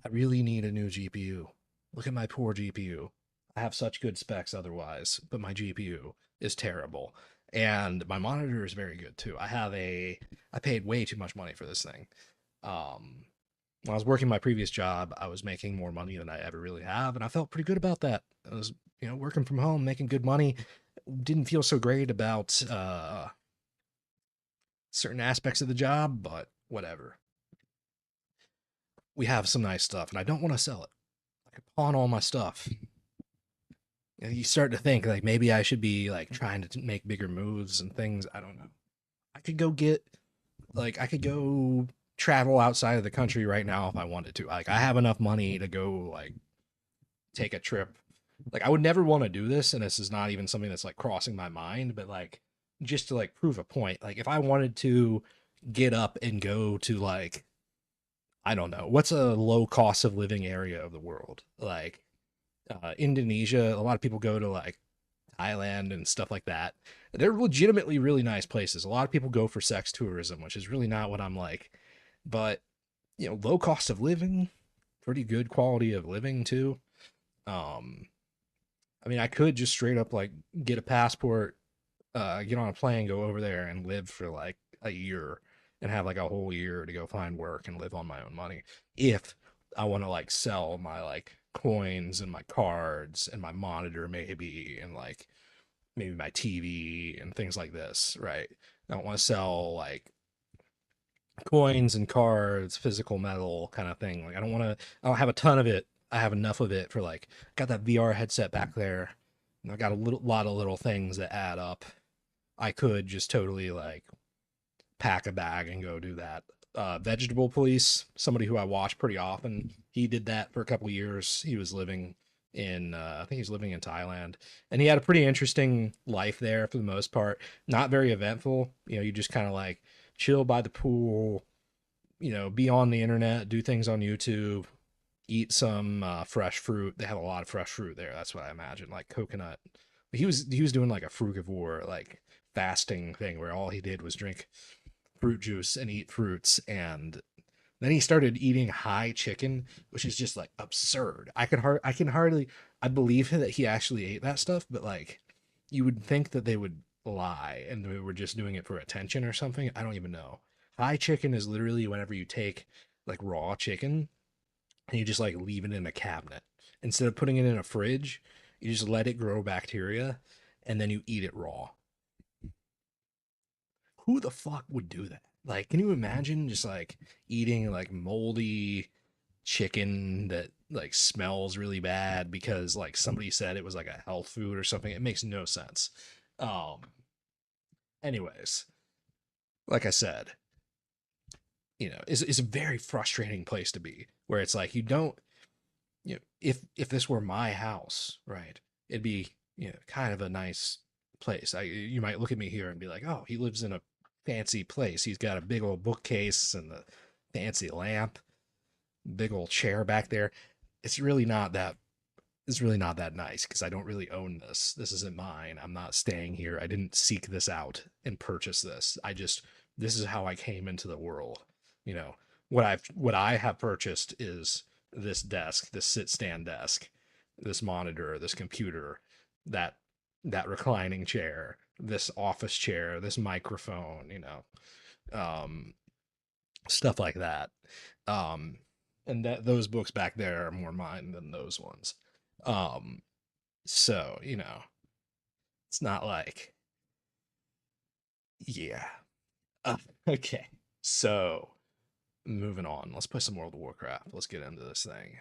I really need a new GPU. Look at my poor GPU. I have such good specs otherwise, but my GPU is terrible. And my monitor is very good too. I paid way too much money for this thing. Um, when I was working my previous job, I was making more money than I ever really have, and I felt pretty good about that. I was, working from home, making good money. Didn't feel so great about certain aspects of the job, but whatever. We have some nice stuff, and I don't want to sell it. I could pawn all my stuff. You start to think like maybe I should be like trying to make bigger moves and things. I don't know. I could go get I could go travel outside of the country right now if I wanted to. Like I have enough money to go like take a trip. Like I would never want to do this, and this is not even something that's like crossing my mind, but like just to like prove a point. Like if I wanted to get up and go to like I don't know, what's a low cost of living area of the world? Like Indonesia, a lot of people go to like Thailand and stuff like that. They're legitimately really nice places. A lot of people go for sex tourism, which is really not what I'm like. But, low cost of living, pretty good quality of living too. Um, I mean, I could just straight up like get a passport, get on a plane, go over there and live for like a year and have like a whole year to go find work and live on my own money. If I want to like sell my like coins and my cards and my monitor maybe and like maybe my TV and things like this, right? I don't want to sell like coins and cards, physical metal kind of thing. Like I don't have a ton of it. I have enough of it for like got that VR headset back there. And I got a lot of little things that add up. I could just totally like pack a bag and go do that. Vegetable Police, somebody who I watch pretty often, he did that for a couple of years. He was living in, I think he's living in Thailand, and he had a pretty interesting life there for the most part. Not very eventful. You just kind of like chill by the pool, be on the internet, do things on YouTube, eat some fresh fruit. They have a lot of fresh fruit there. That's what I imagine, like coconut. He was doing like a frugivore, like fasting thing where all he did was drink fruit juice and eat fruits, and then he started eating high chicken, which is just like absurd. I can hardly I believe that he actually ate that stuff, but like you would think that they would lie and they were just doing it for attention or something. I don't even know. High chicken is literally whenever you take like raw chicken and you just like leave it in a cabinet. Instead of putting it in a fridge, you just let it grow bacteria and then you eat it raw. Who the fuck would do that? Like, can you imagine just like eating like moldy chicken that like smells really bad because like somebody said it was like a health food or something? It makes no sense. Um, anyways, like I said, is a very frustrating place to be where it's like you don't, if this were my house, right, it'd be, kind of a nice place. You might look at me here and be like, oh, he lives in a fancy place. He's got a big old bookcase and a fancy lamp, big old chair back there. It's really not that. It's really not that nice because I don't really own this. This isn't mine. I'm not staying here. I didn't seek this out and purchase this. This is how I came into the world. You know, what I have purchased is this desk, this sit stand desk, this monitor, this computer, that that reclining chair, this office chair, this microphone, um, stuff like that. Um, and that those books back there are more mine than those ones. Um, so, it's not like, yeah. Uh, okay. So, moving on. Let's play some World of Warcraft. Let's get into this thing.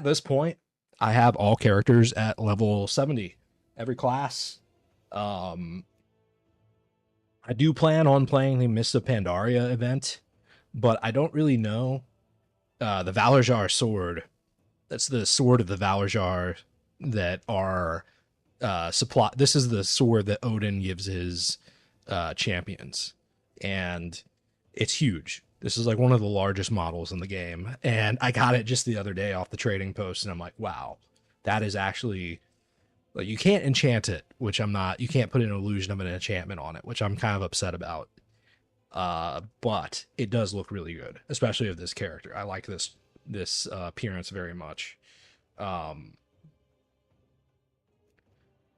At this point, I have all characters at level 70. Every class. Um, I do plan on playing the Mists of Pandaria event, but I don't really know. The Valarjar sword. That's the sword of the Valarjar that are supply. This is the sword that Odin gives his champions, and it's huge. This is like one of the largest models in the game, and I got it just the other day off the trading post, and I'm like, wow, that is actually like you can't enchant it, which I'm not. You can't put an illusion of an enchantment on it, which I'm kind of upset about. But it does look really good, especially of this character. I like this appearance very much. Um,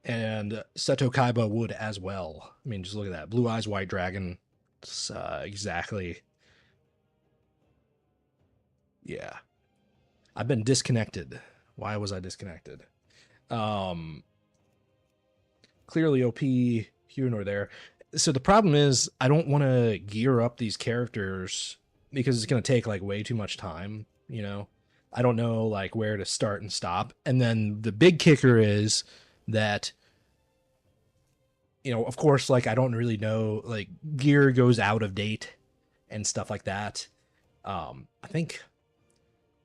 and Seto Kaiba would as well. I mean, just look at that. Blue Eyes White Dragon. It's, exactly. Yeah. I've been disconnected Why was I disconnected? Um, Clearly OP here nor there. So the problem is I don't want to gear up these characters because it's going to take like way too much time, you know. I don't know like where to start and stop. And then the big kicker is that of course like I don't really know like gear goes out of date and stuff like that. I think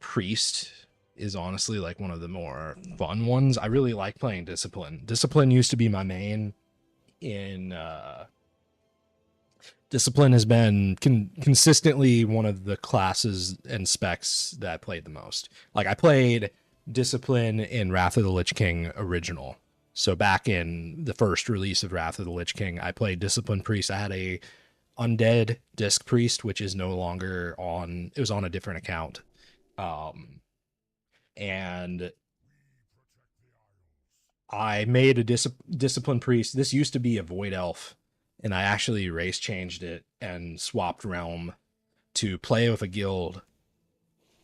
Priest is honestly like one of the more fun ones. I really like playing Discipline. Discipline used to be my main in Discipline has been consistently one of the classes and specs that I played the most. Like I played Discipline in Wrath of the Lich King original. So back in the first release of Wrath of the Lich King, I played Discipline Priest. I had a Undead Disc Priest, which is no longer on. It was on a different account. And I made a Discipline Priest. This used to be a Void Elf, and I actually race changed it and swapped realm to play with a guild.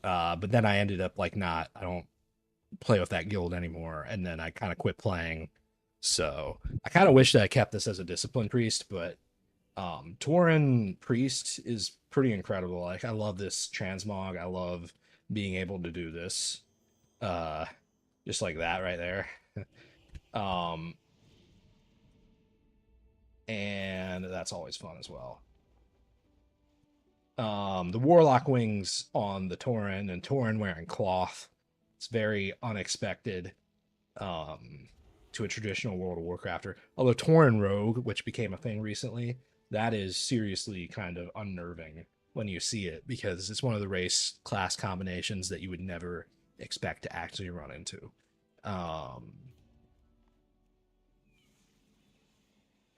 But then I ended up like not. I don't play with that guild anymore, and then I kind of quit playing. So I kind of wish that I kept this as a Discipline Priest, but Tauren Priest is pretty incredible. Like I love this transmog. I love being able to do this. Uh, just like that right there. um, and that's always fun as well. The Warlock wings on the Tauren and Tauren wearing cloth. It's very unexpected to a traditional World of Warcrafter. Although Tauren Rogue, which became a thing recently, that is seriously kind of unnerving when you see it because it's one of the race class combinations that you would never expect to actually run into.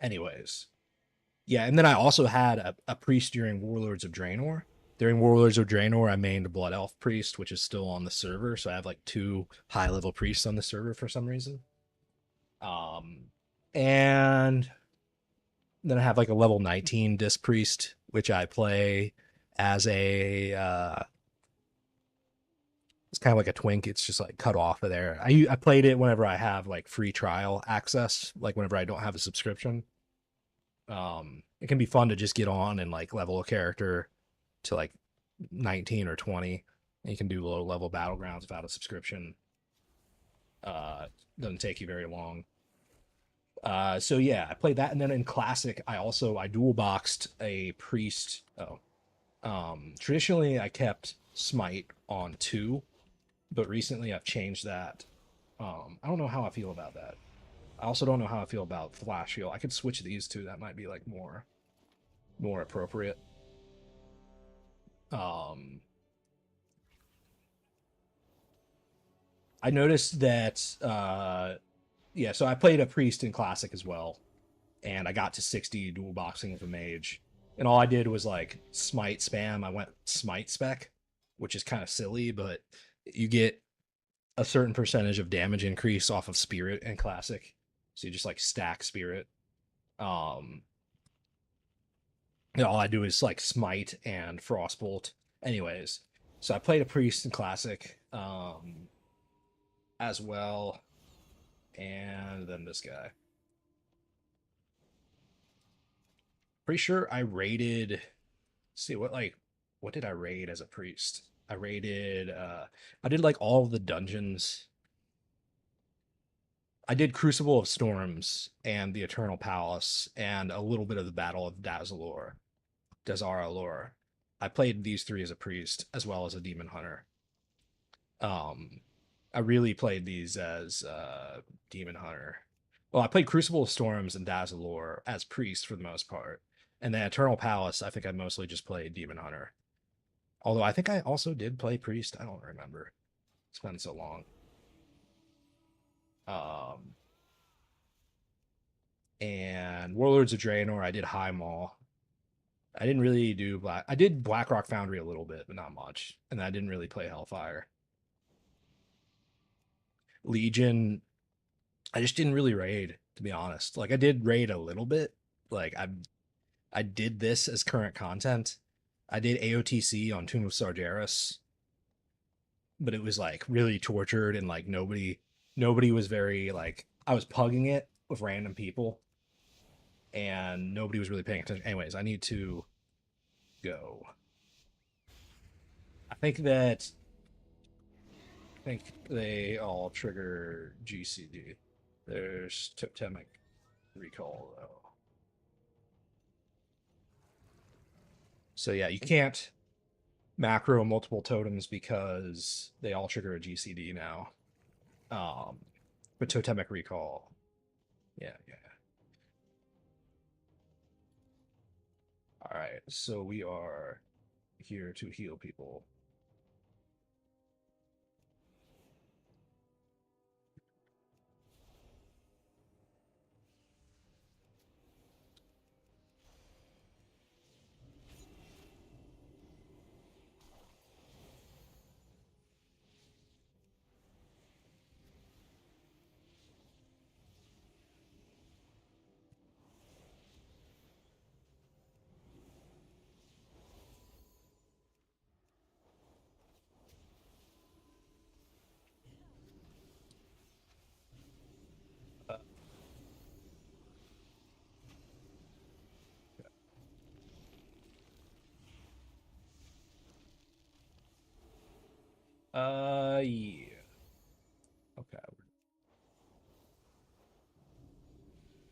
Anyways, yeah, and then I also had a priest during Warlords of Draenor. During Warlords of Draenor, I mained a Blood Elf priest, which is still on the server. So I have like 2 high level priests on the server for some reason. And then I have like a level 19 disc priest, which I play as a it's kind of like a twink. It's just like cut off of there. I played it whenever I have like free trial access, like whenever I don't have a subscription. It can be fun to just get on and like level a character to like 19 or 20. And you can do low level battlegrounds without a subscription. Doesn't take you very long. So yeah, I played that, and then in classic, I dual boxed a priest. Traditionally I kept smite on 2, but recently I've changed that. I don't know how I feel about that. I also don't know how I feel about flash heal. I could switch these 2. That might be like more appropriate. I noticed that yeah, so I played a priest in classic as well, and I got to 60 dual boxing with a mage, and all I did was like smite spam. I went smite spec, which is kind of silly, but you get a certain percentage of damage increase off of spirit in classic, so you just like stack spirit. um all I do is like smite and frostbolt. Anyways, so I played a priest in classic as well, and then this guy. Pretty sure I raided. See what did I raid as a priest? I raided. I did like all of the dungeons. I did Crucible of Storms and the Eternal Palace and a little bit of the Battle of Dazar'alor. I played these 3 as a priest as well as a demon hunter. I really played these as demon hunter. Well, I played Crucible of Storms and Dazalore as priest for the most part, and then Eternal Palace. I think I mostly just played demon hunter. Although I think I also did play priest. I don't remember. It's been so long. Um, and Warlords of Draenor, I did High Maul. I didn't really do Black. I did Blackrock Foundry a little bit, but not much. And I didn't really play Hellfire. Legion, I just didn't really raid, to be honest. Like I did raid a little bit. Like I did this as current content. I did AOTC on Tomb of Sargeras. but it was like really tortured and like nobody was very like I was pugging it with random people and nobody was really paying attention. Anyways, I need to go. I think that I think they all trigger GCD. There's totemic recall though. So yeah, you can't macro multiple totems because they all trigger a GCD now. Um, but totemic recall, yeah, yeah. All right, so we are here to heal people. Uh, yeah. Okay.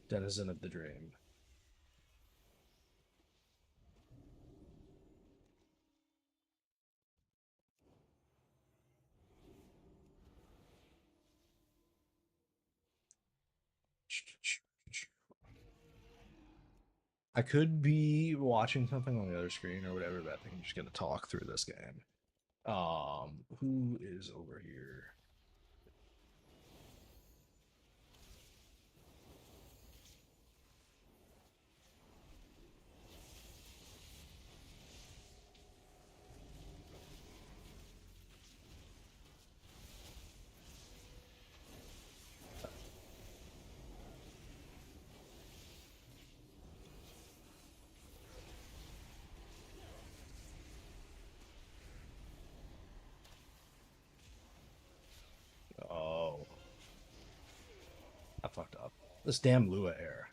Denizen of the Dream. I could be watching something on the other screen or whatever, but I think I'm just gonna talk through this game. Who is over here? Oh, I fucked up. This damn Lua air.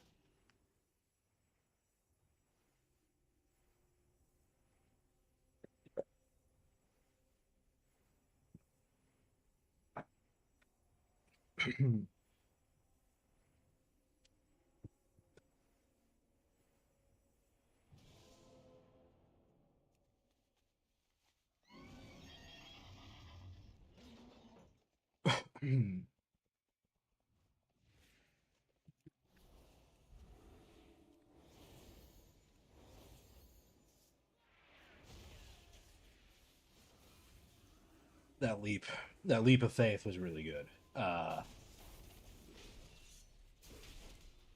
that leap, that leap of faith was really good.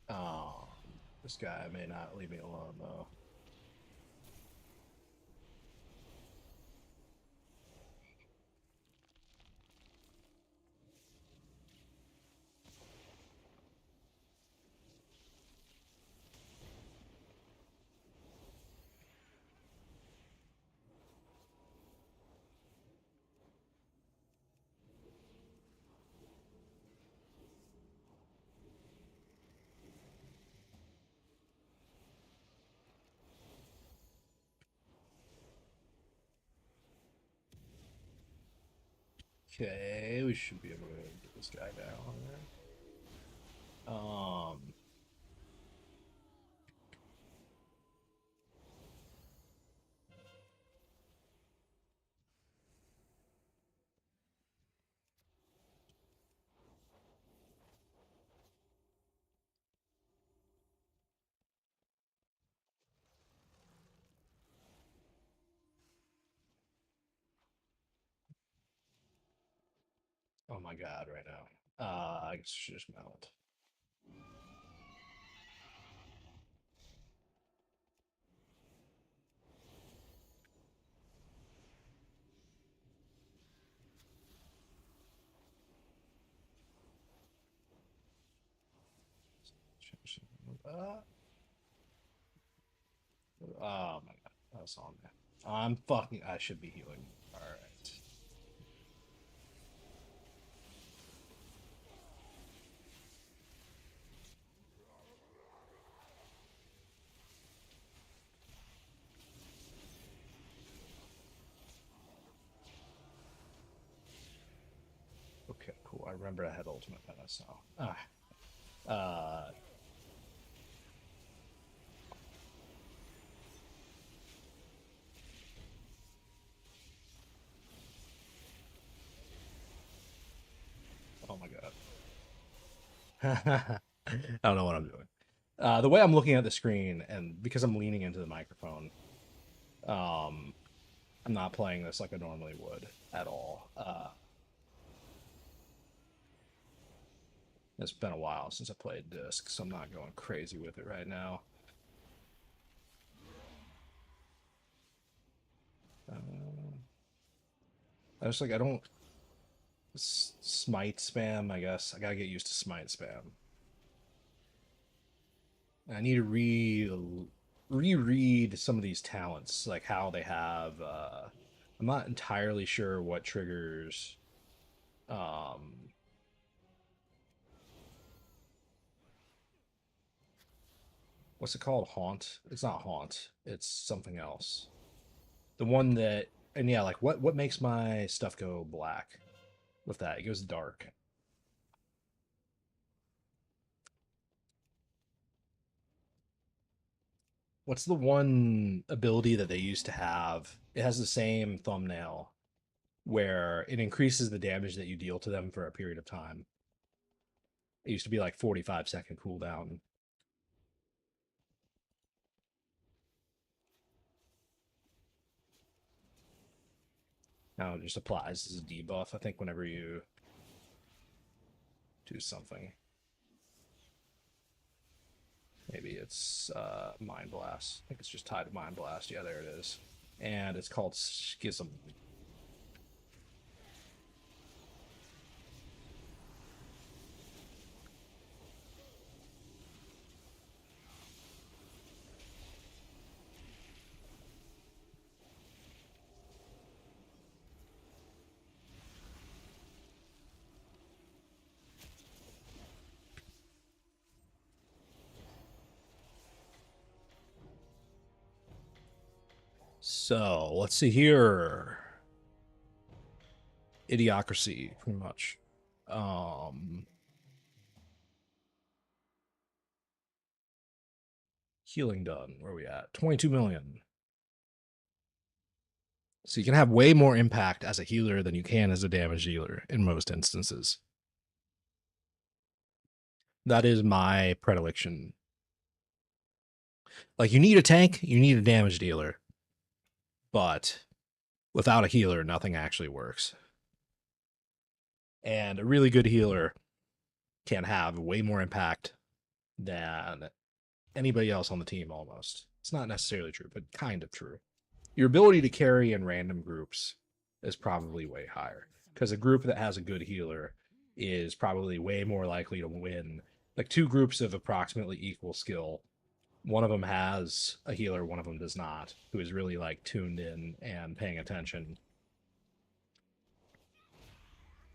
Um, this guy may not leave me alone though. Okay, we should be able to get this guy down there. Oh my god, right now. I guess just mount. Uh, oh my god, that's on there. I'm fucking. I should be healing. All right. remember I had ultimate menace now. Uh, oh my god. I don't know what I'm doing. The way I'm looking at the screen, and because I'm leaning into the microphone, um, I'm not playing this like I normally would at all. It's been a while since I played Disc, so I'm not going crazy with it right now. Uh, I don't smite spam. I guess I gotta get used to smite spam. I need to reread some of these talents, like how they have. I'm not entirely sure what triggers. Um, what's it called? Haunt? It's not haunt. It's something else. The one that, and yeah, like what makes my stuff go black with that? It goes dark. What's the one ability that they used to have? It has the same thumbnail where it increases the damage that you deal to them for a period of time. It used to be like 45-second cooldown. Now it just applies as a debuff, I think, whenever you do something. Maybe it's Mind Blast. I think it's just tied to Mind Blast. Yeah, there it is. And it's called Schism. So let's see here. Idiocracy, pretty much. Um, healing done. Where are we at? 22 million. So you can have way more impact as a healer than you can as a damage dealer in most instances. That is my predilection. Like, you need a tank, you need a damage dealer, but without a healer, nothing actually works. And a really good healer can have way more impact than anybody else on the team almost. It's not necessarily true, but kind of true. Your ability to carry in random groups is probably way higher because a group that has a good healer is probably way more likely to win. Like two groups of approximately equal skill, one of them has a healer, one of them does not, who is really like tuned in and paying attention.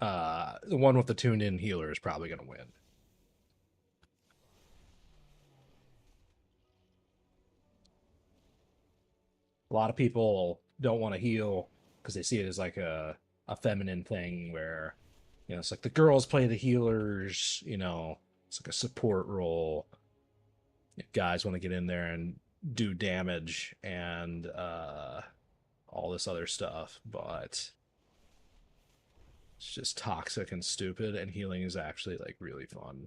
The one with the tuned in healer is probably going to win. A lot of people don't want to heal because they see it as like a feminine thing where, it's like the girls play the healers, it's like a support role. Guys want to get in there and do damage and all this other stuff, but it's just toxic and stupid, and healing is actually like really fun.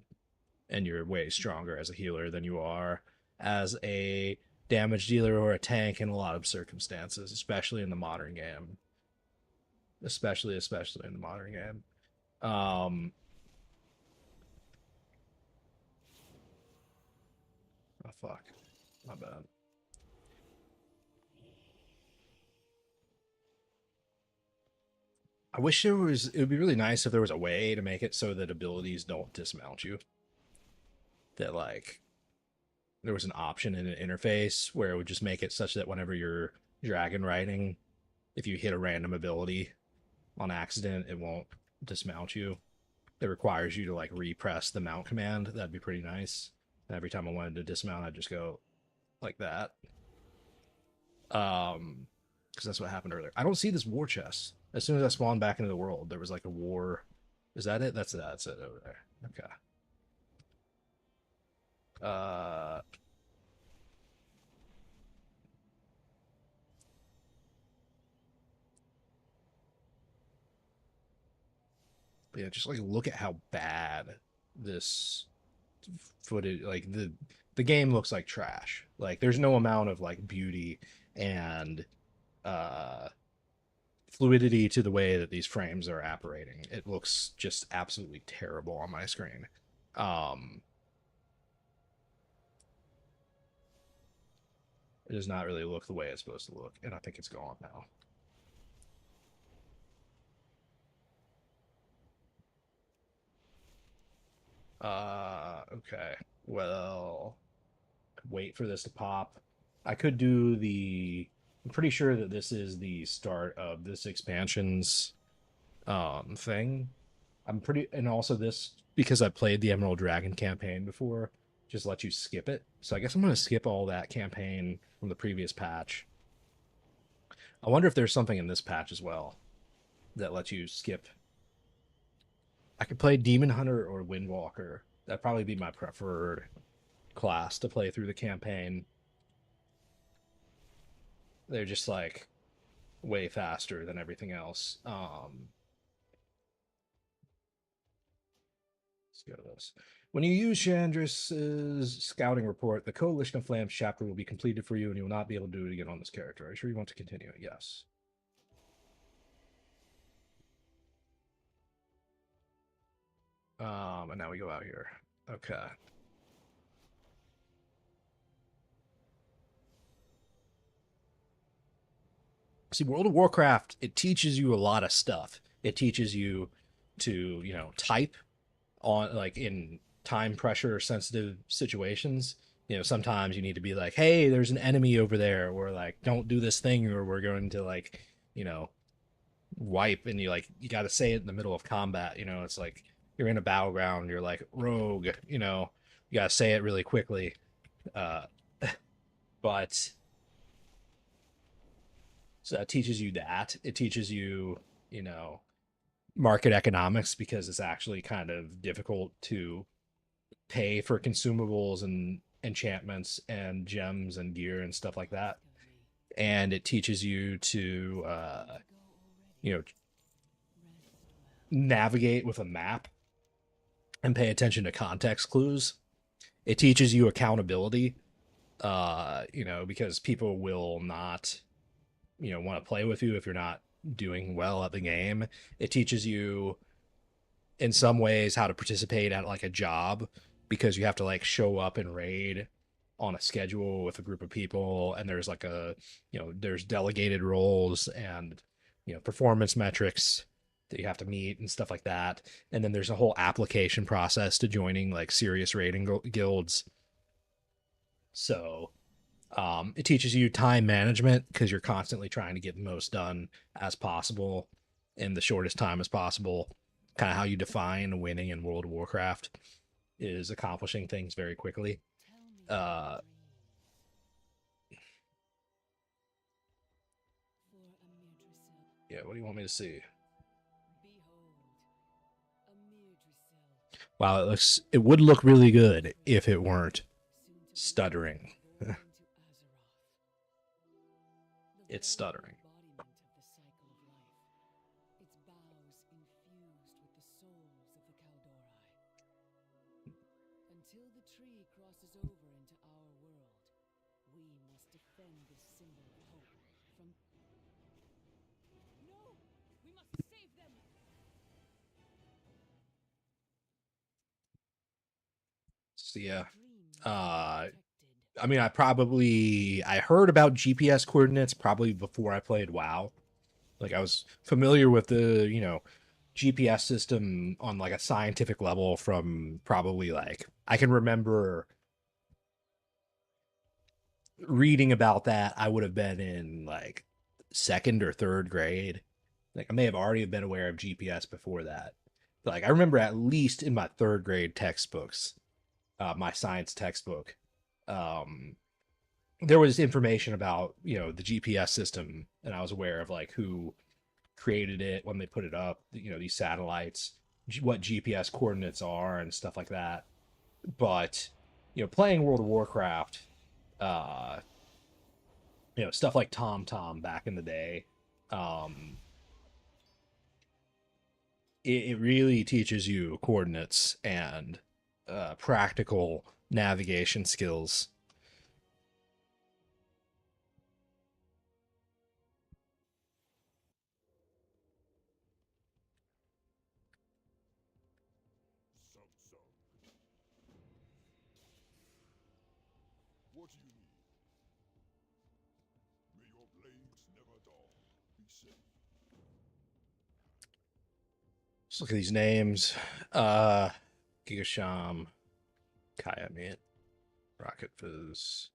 And you're way stronger as a healer than you are as a damage dealer or a tank in a lot of circumstances, especially in the modern game. Especially in the modern game. Oh fuck. My bad. I wish it would be really nice if there was a way to make it so that abilities don't dismount you. That like there was an option in an interface where it would just make it such that whenever you're dragon riding, if you hit a random ability on accident, it won't dismount you. It requires you to like repress the mount command. That'd be pretty nice. And every time I wanted to dismount, I'd just go like that. Because that's what happened earlier. I don't see this war chest. As soon as I spawned back into the world, there was like a war Is that it? That's it over there. Okay. Uh, yeah, just like look at how bad this footage, like the game looks like trash. Like there's no amount of like beauty and uh fluidity to the way that these frames are operating. It looks just absolutely terrible on my screen. Um, it does not really look the way it's supposed to look, and I think it's gone now. Okay. Well, wait for this to pop. I could do the. I'm pretty sure that this is the start of this expansion's thing. I'm pretty, and also this because I played the Emerald Dragon campaign before, just let you skip it. So I guess I'm gonna skip all that campaign from the previous patch. I wonder if there's something in this patch as well that lets you skip. I could play Demon Hunter or Windwalker. That'd probably be my preferred class to play through the campaign. They're just like way faster than everything else. Let's go to this. When you use Chandra's scouting report, the Coalition of Flames chapter will be completed for you, and you will not be able to do it again on this character. Are you sure you want to continue? Yes. And now we go out here. Okay. See, World of Warcraft, it teaches you a lot of stuff. It teaches you to, type on like in time pressure sensitive situations. Sometimes you need to be like, hey, there's an enemy over there, or like, don't do this thing, or we're going to like, you know, wipe, and you got to say it in the middle of combat. It's like you're in a battleground, you're like rogue, you got to say it really quickly. Uh, but so that teaches you that. It teaches you, you know, market economics because it's actually kind of difficult to pay for consumables and enchantments and gems and gear and stuff like that. And it teaches you to, you know, navigate with a map and pay attention to context clues. It teaches you accountability, because people will not, want to play with you if you're not doing well at the game. It teaches you in some ways how to participate at like a job because you have to like show up and raid on a schedule with a group of people, and there's like there's delegated roles and performance metrics that you have to meet and stuff like that. And then there's a whole application process to joining like serious raiding guilds. So it teaches you time management because you're constantly trying to get the most done as possible in the shortest time as possible. Kind of how you define winning in World of Warcraft is accomplishing things very quickly. Uh, yeah, what do you want me to see? Wow, it would look really good if it weren't stuttering. It's stuttering. So yeah. I mean, I heard about GPS coordinates probably before I played WoW. Like I was familiar with the, GPS system on like a scientific level from probably like I can remember reading about that. I would have been in like second or third grade. Like I may have already been aware of GPS before that. Like I remember at least in my third grade textbooks, my science textbook, um, there was information about the GPS system, and I was aware of like who created it when they put it up. These satellites. what GPS coordinates are and stuff like that. But playing World of Warcraft, uh, stuff like TomTom back in the day, um, it really teaches you coordinates and practical navigation skills. Some, some. What do you need? May your blades never dull. Be safe. Let's look at these names. Uh, Gigasham, Kayamit, Rocket Fizz.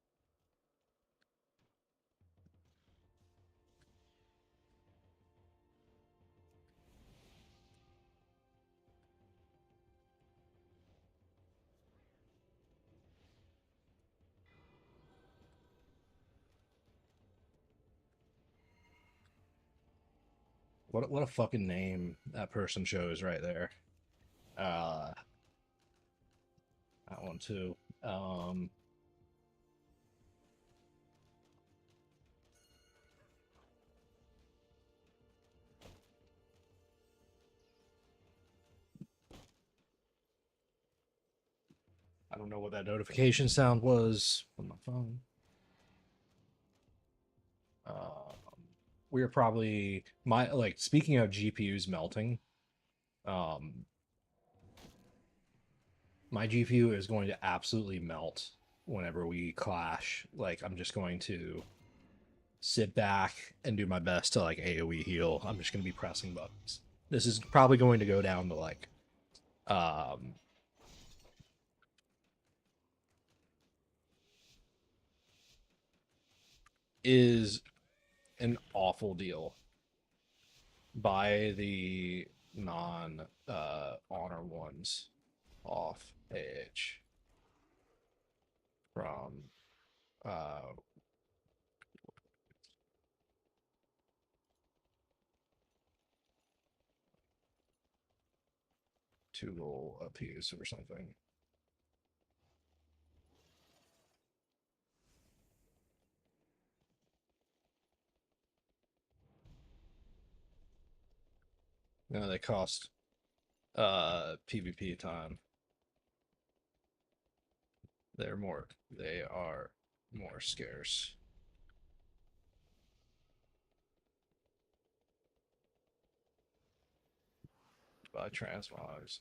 What a fucking name that person chose right there. Uh, that one too. I don't know what that notification sound was on my phone. Um, we're probably my like speaking of GPUs melting. Um, my GPU is going to absolutely melt whenever we clash. Like I'm just going to sit back and do my best to like AoE heal. I'm just going to be pressing buttons. This is probably going to go down to like um is an awful deal. Buy the non honor ones off AH from uh two little apiece or something. No, they cost PvP time. They are more scarce. Buy transmogs.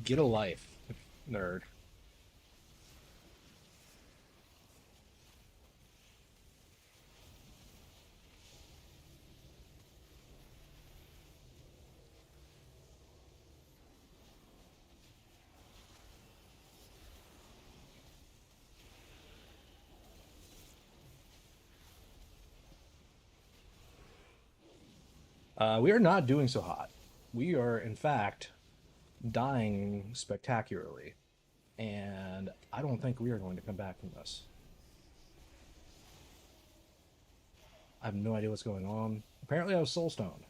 Get a life, nerd. We are not doing so hot. We are, in fact, dying spectacularly. And I don't think we are going to come back from this. I have no idea what's going on. Apparently, I was soulstone.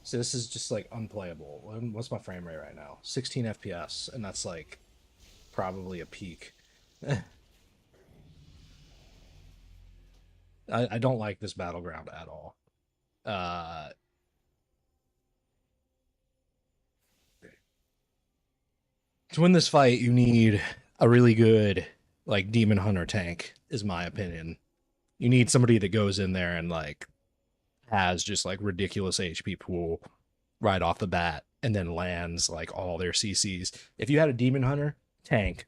So this is just like unplayable. What's my frame rate right now? 16 FPS, and that's like probably a peak. I don't like this battleground at all. Uh, to win this fight, you need a really good like demon hunter tank, is my opinion. You need somebody that goes in there and like has just like ridiculous HP pool right off the bat and then lands like all their CCs. If you had a demon hunter tank,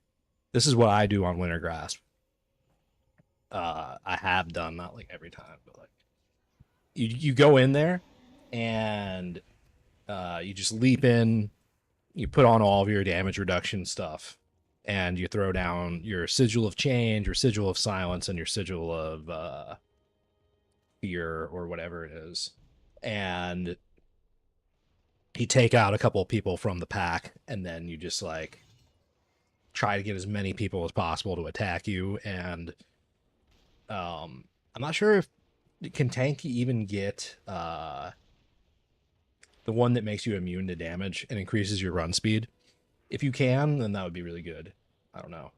this is what I do on Winter Grasp. I have done, not like every time, but like you go in there and you just leap in, you put on all of your damage reduction stuff, and you throw down your sigil of change, your sigil of silence, and your sigil of fear or whatever it is. And you take out a couple of people from the pack, and then you just like try to get as many people as possible to attack you. And I'm not sure if can tank even get the one that makes you immune to damage and increases your run speed. If you can, then that would be really good. I don't know.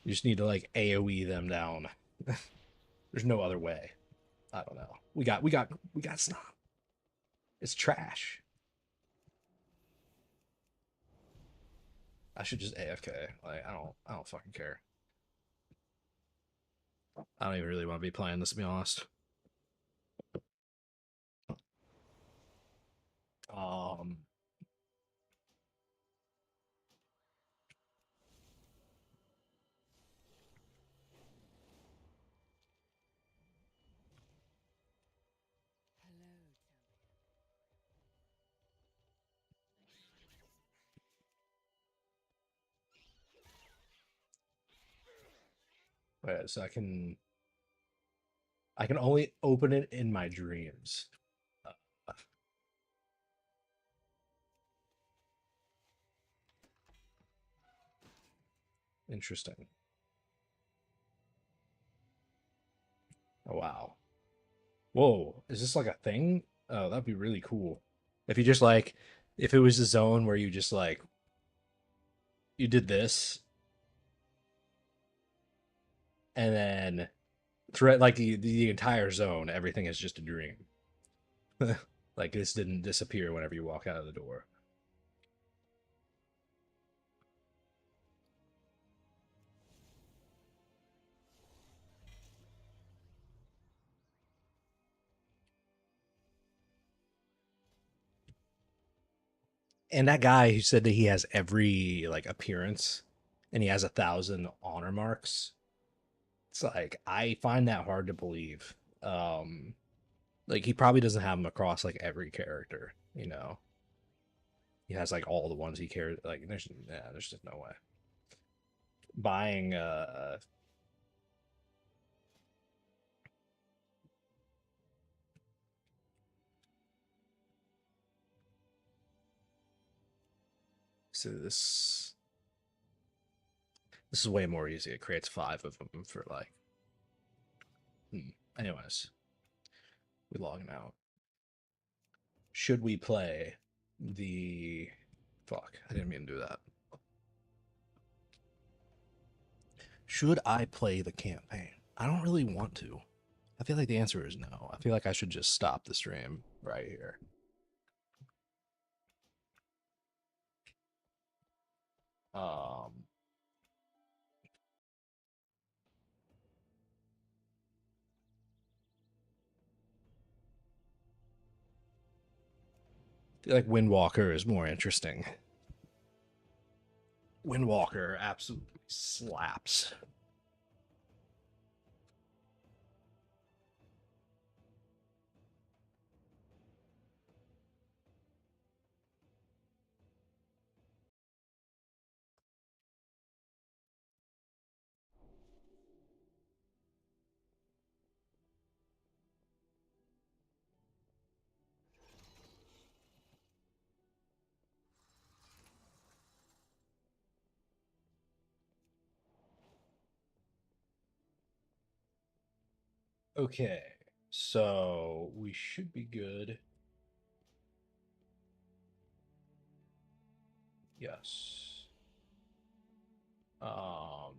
You just need to like AoE them down. There's no other way. I don't know. We got Snot. It's trash. I should just AFK. Like I don't fucking care. I don't even really want to be playing this to be honest. Um wait, so I can only open it in my dreams. Uh, Interesting. Oh wow. Whoa, is this like a thing? Oh, that'd be really cool. If you just like, if it was a zone where you just like, you did this, and then throughout like the entire zone, everything is just a dream. Like this didn't disappear whenever you walk out of the door. And that guy who said that he has every like appearance, and he has 1,000 honor marks. It's like I find that hard to believe. Like he probably doesn't have them across like every character, you know. He has like all the ones he cares. Like there's just no way. Buying so this is way more easy. It creates 5 of them for like anyways, we logging out. Should we play the fuck? I didn't mean to do that. Should I play the campaign? I don't really want to. I feel like the answer is no. I feel like I should just stop the stream right here. Um, I feel like Windwalker is more interesting. Windwalker absolutely slaps. Okay, so we should be good. Yes. Um,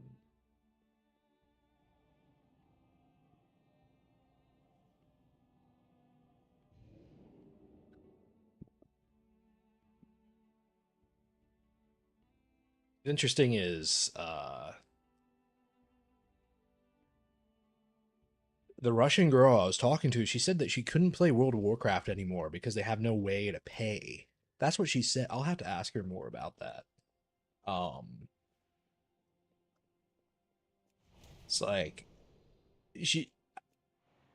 Interesting is the Russian girl I was talking to, she said that she couldn't play World of Warcraft anymore because they have no way to pay. That's what she said. I'll have to ask her more about that. Um, it's like she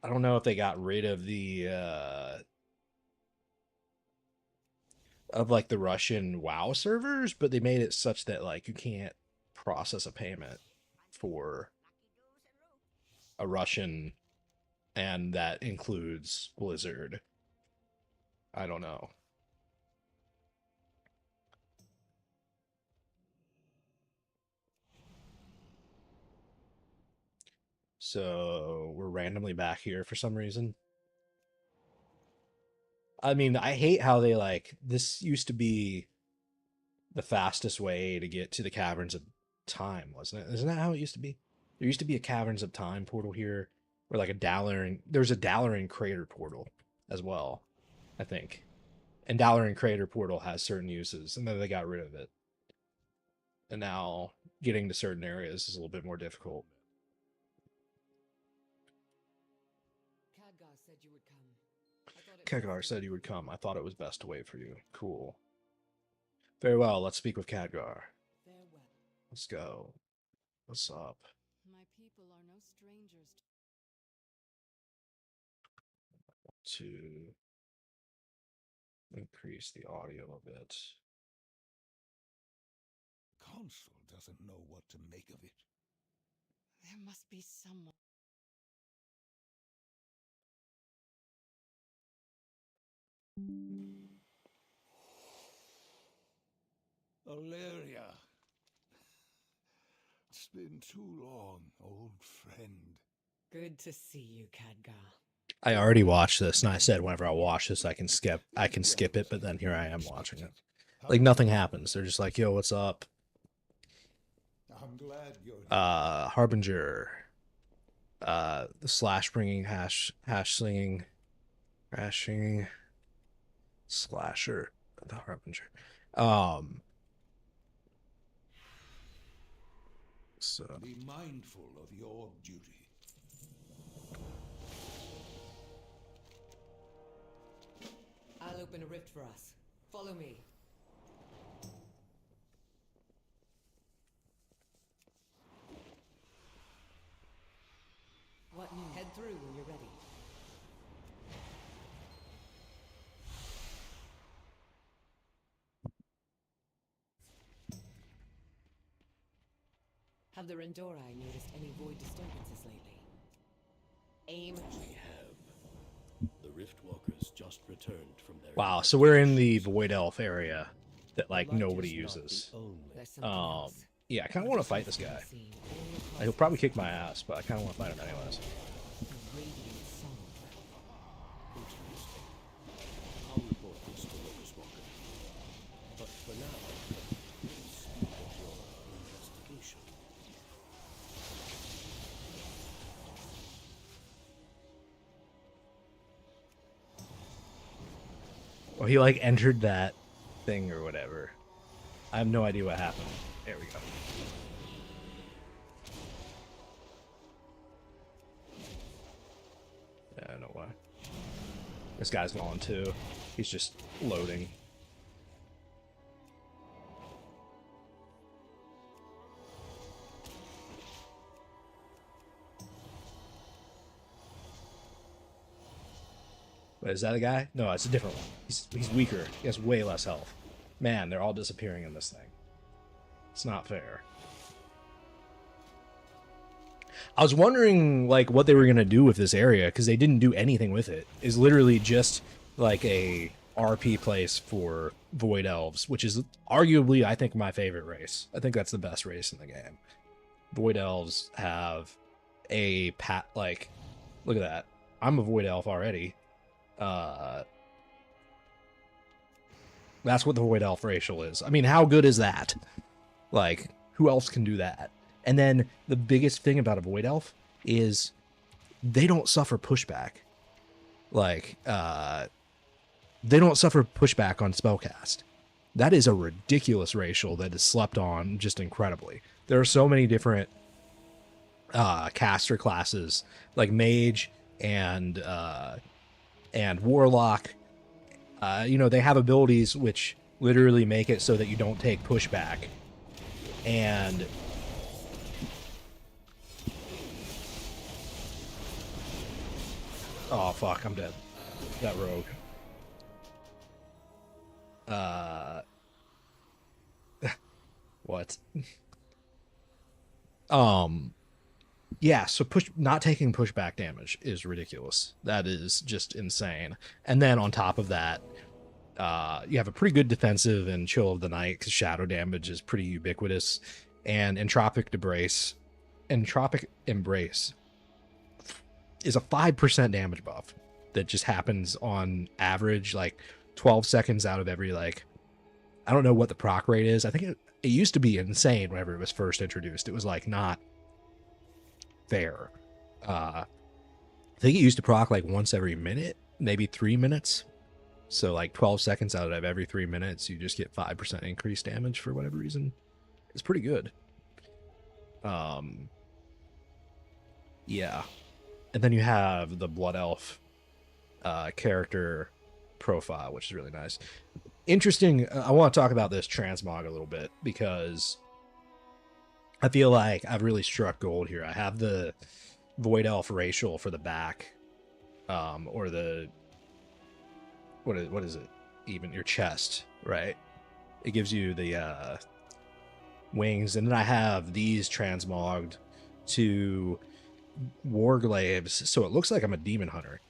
I don't know if they got rid of the of like the Russian WoW servers, but they made it such that like you can't process a payment for a Russian, and that includes Blizzard. I don't know. So we're randomly back here for some reason. I mean, I hate how they like this used to be the fastest way to get to the Caverns of Time, wasn't it? Isn't that how it used to be? There used to be a Caverns of Time portal here, or like a Dalaran. There's a Dalaran Crater portal as well, I think. And Dalaran Crater portal has certain uses, and then they got rid of it. And now getting to certain areas is a little bit more difficult. Khadgar said you would come. Khadgar said you would come. I thought it was best to wait for you. Cool. Very well. Let's speak with Khadgar. Farewell. Let's go. What's up? My people are no strangers To increase the audio a bit. Consul doesn't know what to make of it. There must be someone. Valeria. It's been too long, old friend. Good to see you, Khadgar. I already watched this, and I said whenever I watch this, I can skip it, but then here I am watching it. Like nothing happens. They're just like, "Yo, what's up?" I'm glad you're Harbinger. The slash bringing hash slinging, crashing, slasher, the Harbinger. So Be mindful of your duty. I'll open a rift for us. Follow me. What news? Head through when you're ready. Have the Rendori noticed any void disturbances lately? Aim. We have. The Riftwalkers just returned from their. wow, so we're in the Void Elf area that like Light nobody is not the uses. only- There's something else. Yeah, I kind of want to fight this guy. Seen all across He'll probably kick my ass, but I kind of want to fight him anyways. the radiant sun. Interesting. I'll report this to Locust Walker. But for now, please speak of your investigation. Well, he like entered that thing or whatever. I have no idea what happened. There we go. Yeah, I don't know why. This guy's gone too. He's just loading. Wait, is that a guy? No, it's a different one. He's weaker. He has way less health. Man, they're all disappearing in this thing. It's not fair. I was wondering like what they were gonna do with this area because they didn't do anything with it. It's literally just like a RP place for Void Elves, which is arguably I think my favorite race. I think that's the best race in the game. Void Elves have a like look at that. I'm a Void Elf already. That's what the Void Elf racial is. I mean, how good is that? Like, who else can do that? And then the biggest thing about a Void Elf is they don't suffer pushback. Like, they don't suffer pushback on spellcast. That is a ridiculous racial that is slept on just incredibly. There are so many different caster classes, like Mage and Warlock. You know, they have abilities which literally make it so that you don't take pushback. And oh fuck, I'm dead. That rogue. What? Yeah, so not taking pushback damage is ridiculous. That is just insane. And then on top of that, You have a pretty good defensive and Chill of the Night because shadow damage is pretty ubiquitous, and Entropic Embrace is a 5% damage buff that just happens on average like 12 seconds out of every, like, I don't know what the proc rate is. I think it used to be insane whenever it was first introduced. It was like not fair. I think it used to proc like once every minute, maybe 3 minutes. So like 12 seconds out of every 3 minutes, you just get 5% increased damage for whatever reason. It's pretty good. Yeah. And then you have the Blood Elf character profile, which is really nice. Interesting. I want to talk about this transmog a little bit because I feel like I've really struck gold here. I have the Void Elf racial for the back, or the what is it? Even your chest, right? It gives you the wings, and then I have these transmogged to Warglaves, so it looks like I'm a demon hunter.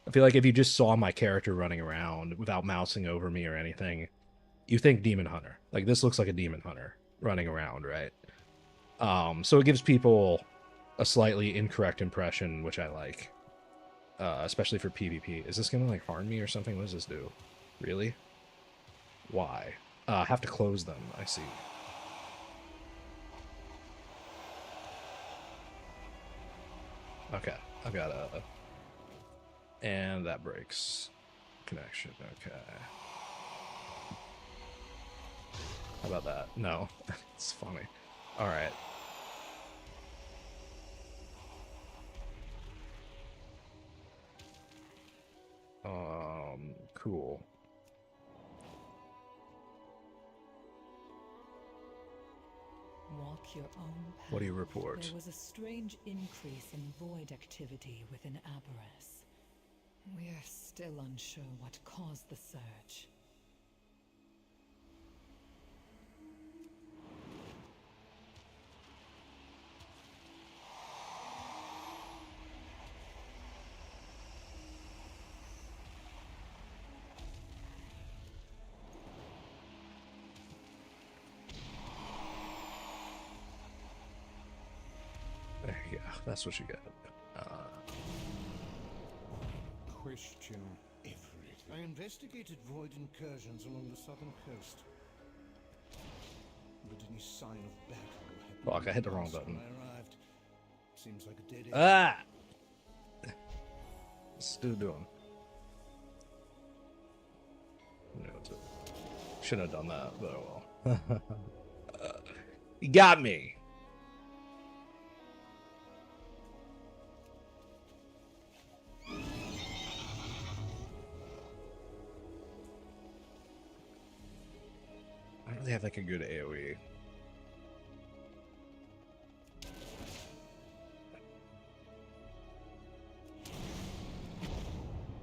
I feel like if you just saw my character running around without mousing over me or anything, you think demon hunter. Like, this looks like a demon hunter running around, right? So it gives people a slightly incorrect impression, which I like, especially for PvP. Is this gonna like harm me or something? What does this do? Really? Why? I have to close them. I see. Okay, I've got a... And that breaks connection. Okay. How about that? No, it's funny. All right. Cool. Walk your own path. What do you report? There was a strange increase in void activity within Aberrus. We're still unsure what caused the surge. There you go. That's what you get. Question everything. I investigated void incursions along the southern coast. But any sign of battle had Fuck, I hit the wrong when button. I arrived. Seems like a dead end. Ah! What's this dude doing? Shouldn't have done that, but oh well. He got me! I don't really have like a good AoE.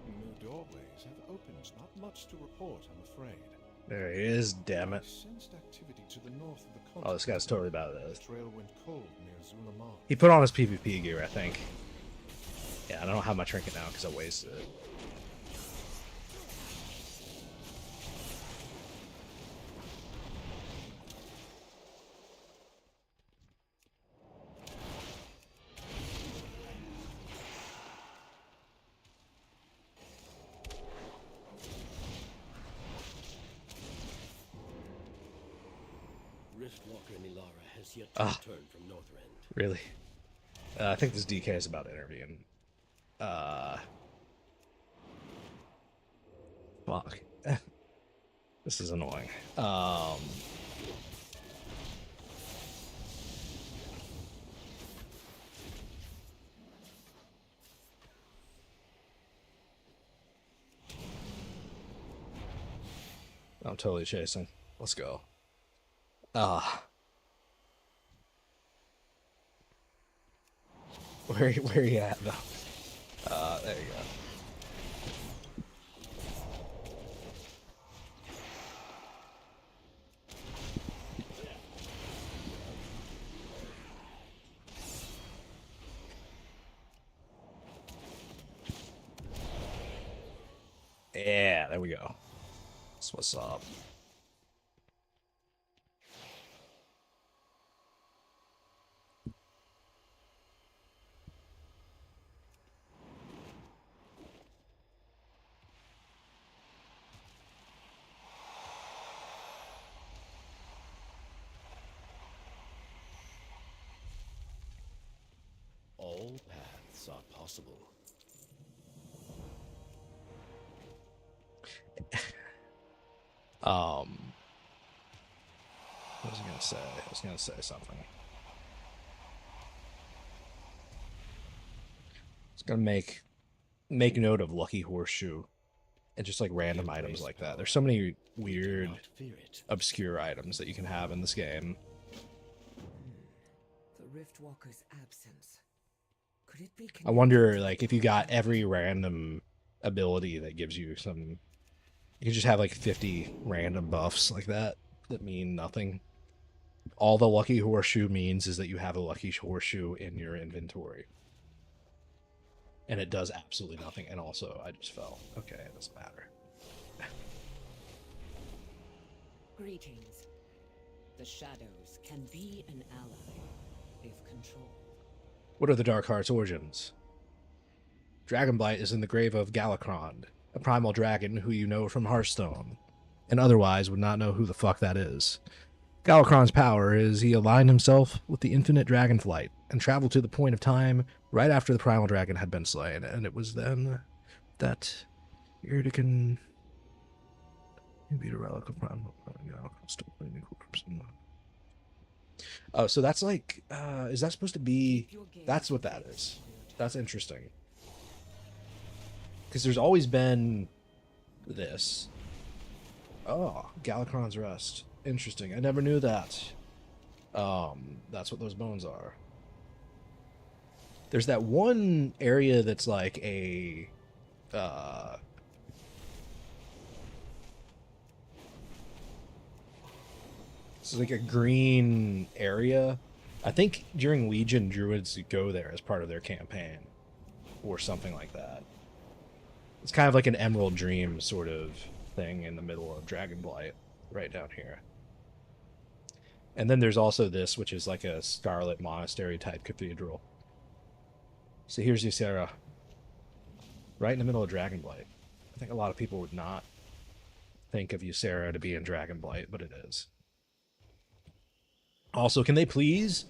No doorways have opened. Not much to report, I'm afraid. There he is, damn I it. sensed activity to the north of the continent. Oh, this guy's totally bad at The this. trail went cold near Zulamar. He put on his PvP gear, I think. Yeah, I don't have my trinket now because I wasted it. Riftwalker Nilara has yet to return from Northrend. Really? I think this DK is about to intervene. Fuck. This is annoying. I'm totally chasing. Let's go. Where you at though? There you go. Yeah, there we go. That's what's up. All paths are possible. What was I gonna say? I was gonna say something. It's gonna make note of Lucky Horseshoe and just like random items like that. There's so many weird, Not fear it. obscure items that you can have in this game. The Riftwalker's absence. Could it be I wonder, like, if you got every random ability that gives you some, you could just have like 50 random buffs like that that mean nothing. All the Lucky Horseshoe means is that you have a Lucky Horseshoe in your inventory. And it does absolutely nothing. And also, I just fell. Okay, it doesn't matter. Greetings. The shadows can be an ally if controlled. What are the Dark Heart's origins? Dragonblight is in the grave of Galakron, a primal dragon who you know from Hearthstone, and otherwise would not know who the fuck that is. Galakron's power is he aligned himself with the infinite dragonflight and traveled to the point of time right after the primal dragon had been slain, and it was then that Yrdican beat a relic of primal Galakron. Oh, so that's like, is that supposed to be? That's what that is. That's interesting. Because there's always been this. Oh, Galakron's Rest. Interesting. I never knew that. That's what those bones are. There's that one area that's like a it's like a green area. I think during Legion, druids go there as part of their campaign or something like that. It's kind of like an Emerald Dream sort of thing in the middle of Dragonblight, right down here. And then there's also this, which is like a Scarlet Monastery type cathedral. So here's Ysera, right in the middle of Dragonblight. I think a lot of people would not think of Ysera to be in Dragonblight, but it is. Also, can they please,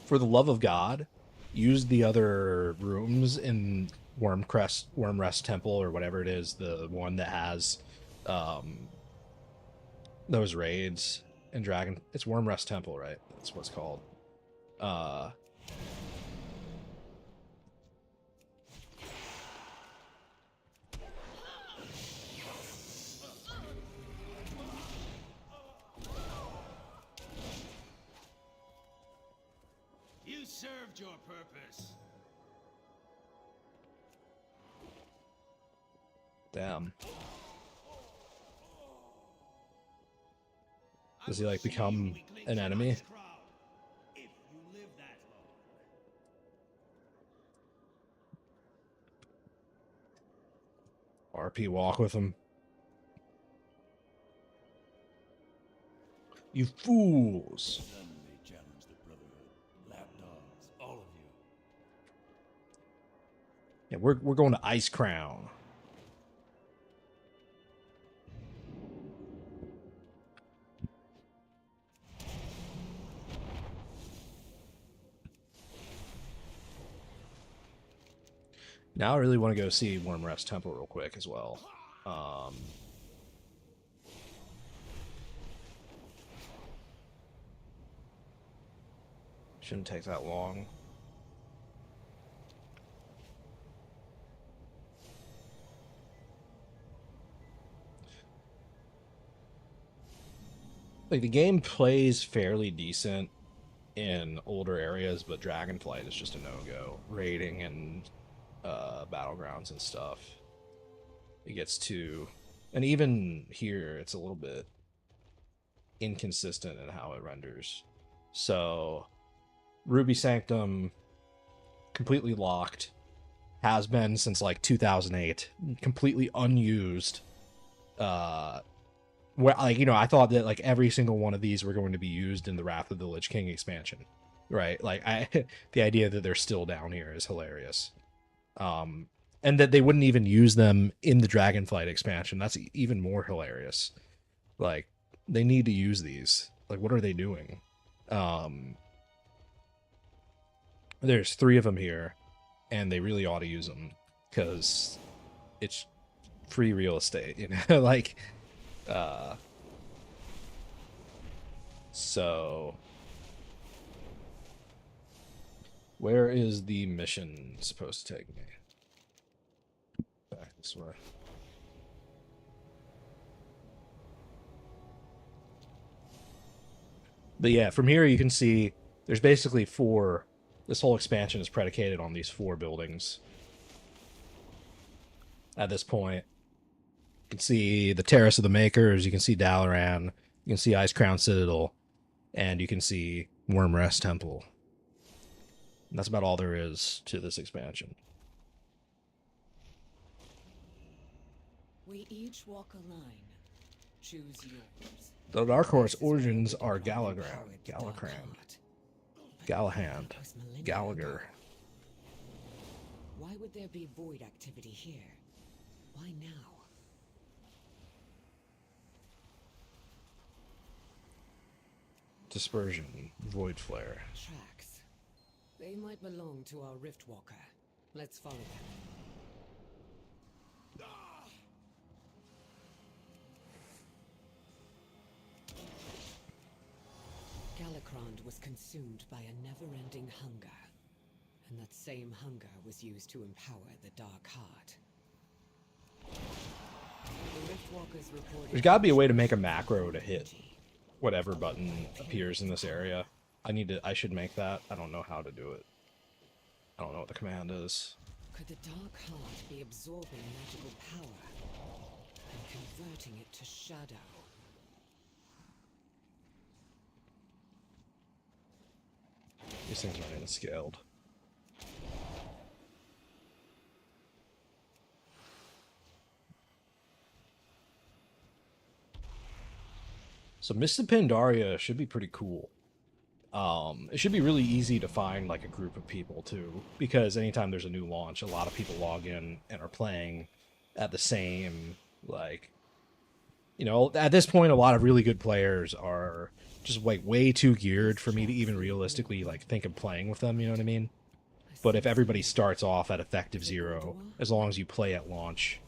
for the love of God, use the other rooms in Wormrest Temple or whatever it is, the one that has those raids in Dragon. It's Wormrest Temple, right? That's what it's called. You served your purpose. Damn. Does he like become an enemy? If you live that long. RP walk with him. You fools! None may challenge the Brotherhood. Lapdogs, all of you. Yeah, we're going to Ice Crown. Now I really want to go see Wormrest Temple real quick as well. Shouldn't take that long. Like, the game plays fairly decent in older areas, but Dragonflight is just a no-go. Raiding and battlegrounds and stuff. It gets too... And even here, it's a little bit inconsistent in how it renders. So, Ruby Sanctum, completely locked. Has been since, like, 2008. Completely unused. Well, like, you know, I thought that like every single one of these were going to be used in the Wrath of the Lich King expansion, right? Like, the idea that they're still down here is hilarious. And that they wouldn't even use them in the Dragonflight expansion. That's even more hilarious. Like, they need to use these. Like, what are they doing? There's 3 of them here, and they really ought to use them because it's free real estate, you know? Like, so where is the mission supposed to take me? Back this way. But yeah, from here you can see there's basically 4. This whole expansion is predicated on these 4 buildings. At this point, you can see the Terrace of the Makers, you can see Dalaran, you can see Icecrown Citadel, and you can see Wormrest Temple. And that's about all there is to this expansion. We each walk a line. Choose yours. The Dark Horse This is where origins we are divine Galagram, power the Dark Galacrand, Heart. But Galahand, that was millennia Gallagher. ago. Why would there be void activity here? Why now? Dispersion, Void Flare. Tracks. They might belong to our Riftwalker. Let's follow them. Galakrond was consumed by a never-ending hunger. And that same hunger was used to empower the Dark Heart. The Riftwalkers reported... There's got to be a way to make a macro to hit whatever button appears in this area. I should make that. I don't know how to do it. I don't know what the command is. Could the Dark Heart be absorbing magical power and converting it to shadow? These things aren't even scaled. So Mists of Pandaria should be pretty cool. It should be really easy to find like a group of people too, because anytime there's a new launch, a lot of people log in and are playing at the same, like, you know, at this point, a lot of really good players are just like way too geared for me to even realistically like think of playing with them. You know what I mean? But if everybody starts off at effective 0, as long as you play at launch,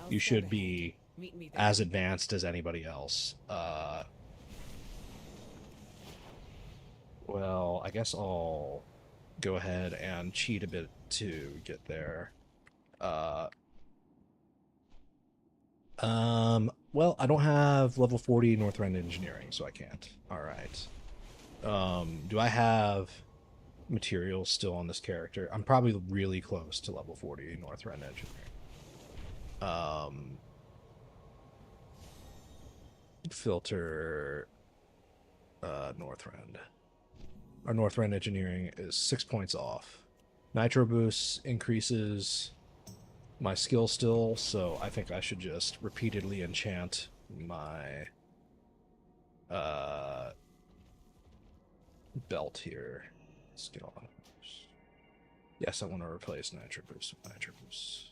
you should be Meet me there. as advanced as anybody else. Well, I guess I'll go ahead and cheat a bit to get there. Well, I don't have level 40 Northrend Engineering, so I can't. Alright. Do I have materials still on this character? I'm probably really close to level 40 Northrend Engineering. Filter Northrend. Our Northrend Engineering is 6 points off. Nitro Boost increases my skill still, so I think I should just repeatedly enchant my belt here. Skill on. Yes, I want to replace Nitro Boost with Nitro Boost.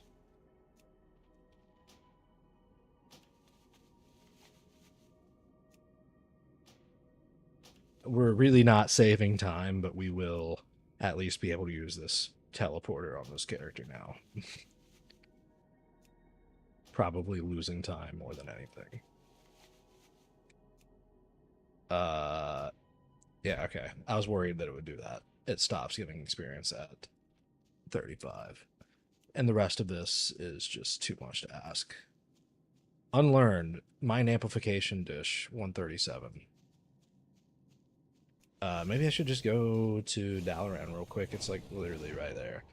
We're really not saving time, but we will at least be able to use this teleporter on this character now. Probably losing time more than anything. Yeah, okay. I was worried that it would do that. It stops giving experience at 35. And the rest of this is just too much to ask. Unlearned. Mind amplification dish, 137. Maybe I should just go to Dalaran real quick. It's like literally right there.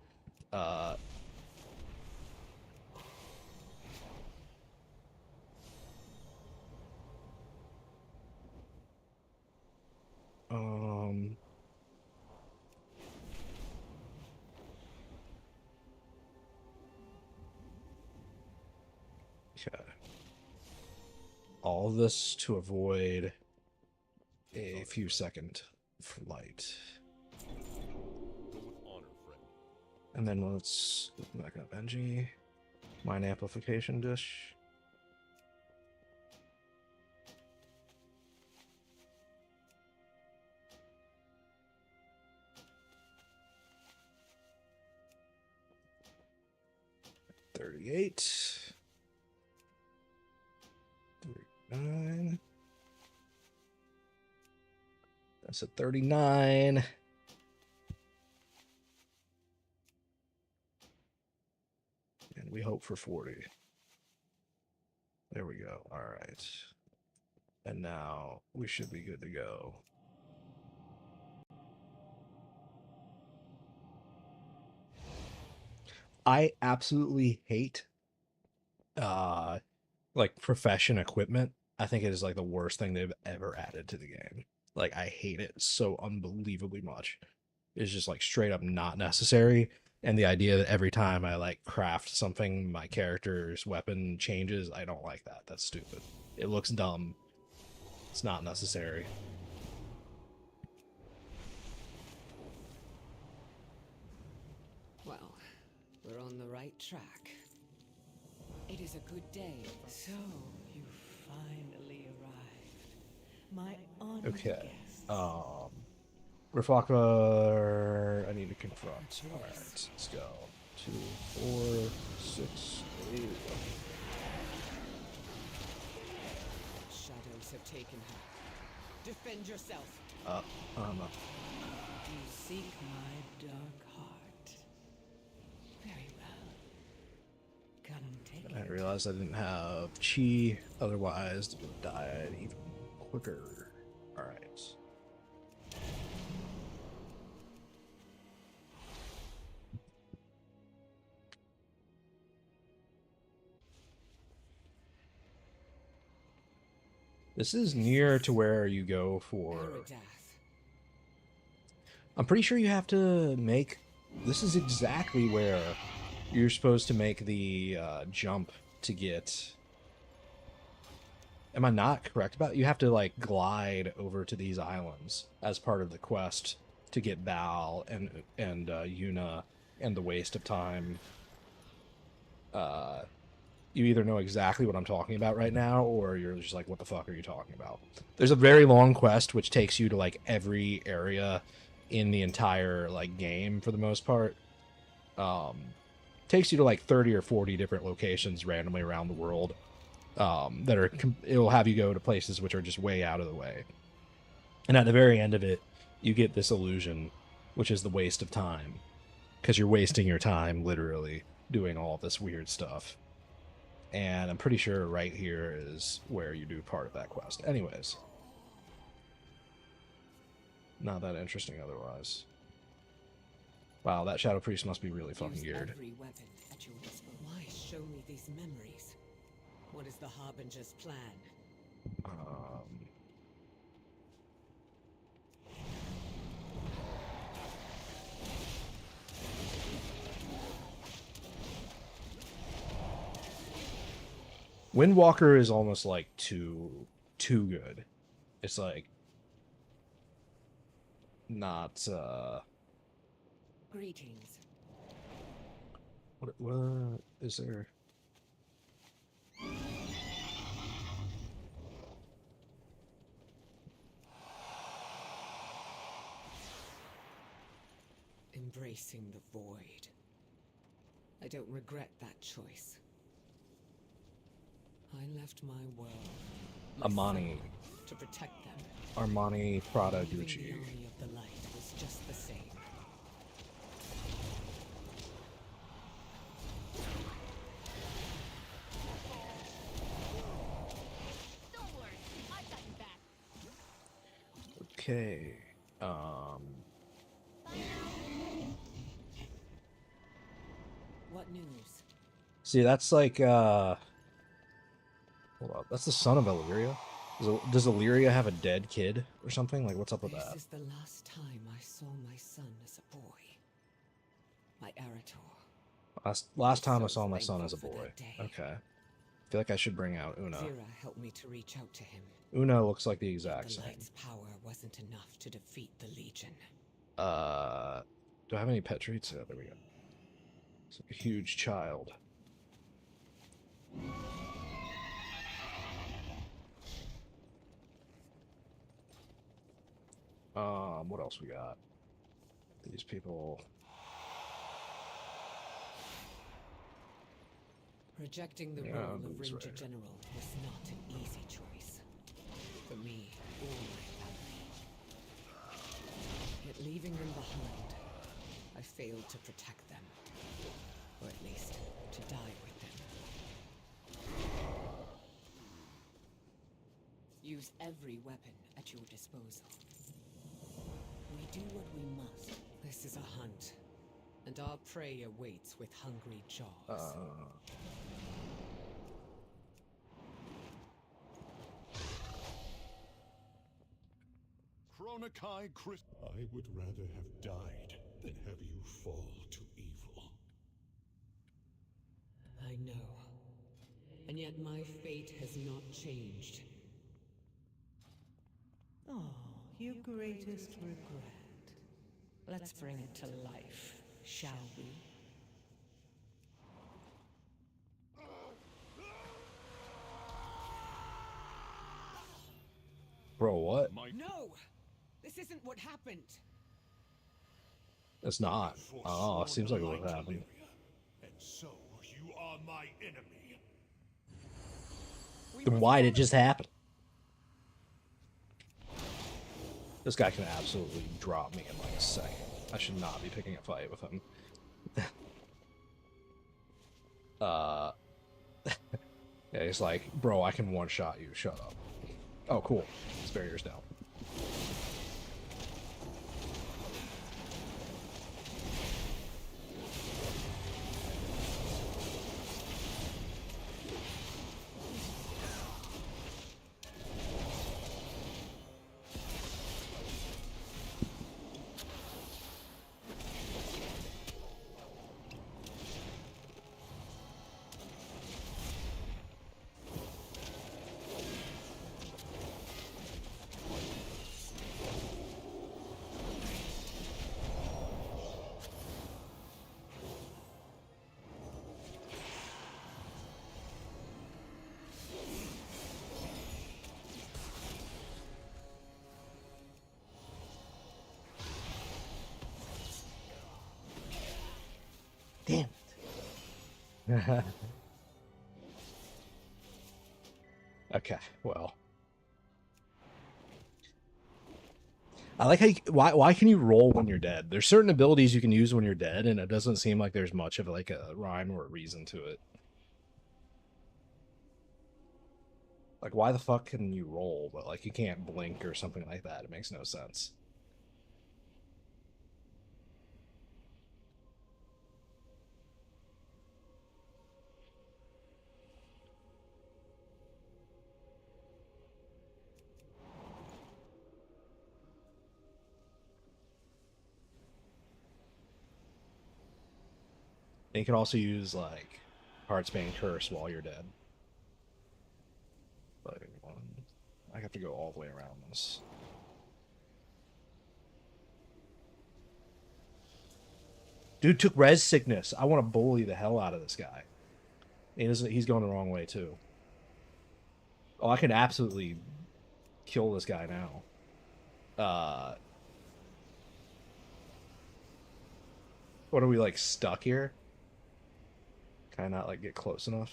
Okay. all of this to avoid a few second flight. Go with honor, friend. And then let's open back up Benji. Mine amplification dish. $38. $39. That's a 39. And we hope for 40. There we go. All right. And now we should be good to go. I absolutely hate like profession equipment. I think it is like the worst thing they've ever added to the game. Like I hate it so unbelievably much. It's just like straight up not necessary. And the idea that every time I like craft something, my character's weapon changes, I don't like that. That's stupid. It looks dumb. It's not necessary. Well, we're on the right track. It is a good day. So, you finally arrived. My honored Okay. guests. Rifaka, I need to confront. Alright, let's go. 2, 4, 6, 8. Shadows have taken her. Defend yourself. You seek my dark heart. Very well. Come take I it. realized I didn't have chi, otherwise it would have died even quicker. Alright. This is near to where you go for... Eradath. I'm pretty sure you have to make... This is exactly where you're supposed to make the jump to get... Am I not correct about it? You have to, like, glide over to these islands as part of the quest to get Bal and Yuna and the Waste of Time. You either know exactly what I'm talking about right now, or you're just like, what the fuck are you talking about? There's a very long quest which takes you to, like, every area in the entire, like, game for the most part. Takes you to, like, 30 or 40 different locations randomly around the world. That are, it'll have you go to places which are just way out of the way. And at the very end of it, you get this illusion, which is the waste of time. Because you're wasting your time, literally, doing all this weird stuff. And I'm pretty sure right here is where you do part of that quest. Anyways. Not that interesting otherwise. Wow, that Shadow Priest must be really fucking Use geared. every weapon at your disposal. Why show me these memories? What is the Harbinger's plan? Windwalker is almost like too good. It's like not Greetings. what is there? Embracing the void. I don't regret that choice. I left my world, my Amani. son, to protect them. Armani Prada Leaving Gucci. the army of the light was just the same. Don't worry, I got your back. Okay. What news? See, that's like hold on. That's the son of Illyria. Does Illyria have a dead kid or something? Like, what's up with This that? is the last time I saw my son as a boy. My Arator. Last time I so saw my son as a thankful for boy. that day. Okay. feel like I should bring out Una. Zira helped me to reach out to him. Una looks like the The exact same. light's power wasn't enough to defeat the Legion. Do I have any pet treats? Oh, there we go. It's like a huge child. What else we got? These people. Rejecting the Yeah, role of Boo's Ranger right. General was not an easy choice. For me or my family. Yet leaving them behind, I failed to protect them. Or at least, to die with them. Use every weapon at your disposal. We do what we must. This is a hunt, and our prey awaits with hungry jaws. Chronokai Chris. I would rather have died than have you fall to evil. I know. And yet my fate has not changed. Oh, your greatest regret. Let's bring it to life, shall we? Bro, what? No! This isn't what happened! It's not. Oh, it seems like it would happen. And so you are my enemy. Then why did it just happen? This guy can absolutely drop me in like a second. I should not be picking a fight with him. Yeah, he's like, bro, I can one-shot you. Shut up. Oh, cool. This barrier's down. Damn it. Okay, well. I like how why can you roll when you're dead? There's certain abilities you can use when you're dead, and it doesn't seem like there's much of like a rhyme or a reason to it. Like, why the fuck can you roll, but like you can't blink or something like that? It makes no sense. And you can also use like Heartsbane Curse while you're dead. But I have to go all the way around this. Dude took res sickness. I want to bully the hell out of this guy. He's going the wrong way too. Oh, I can absolutely kill this guy now. What are we, like, stuck here? Can I not, like, get close enough?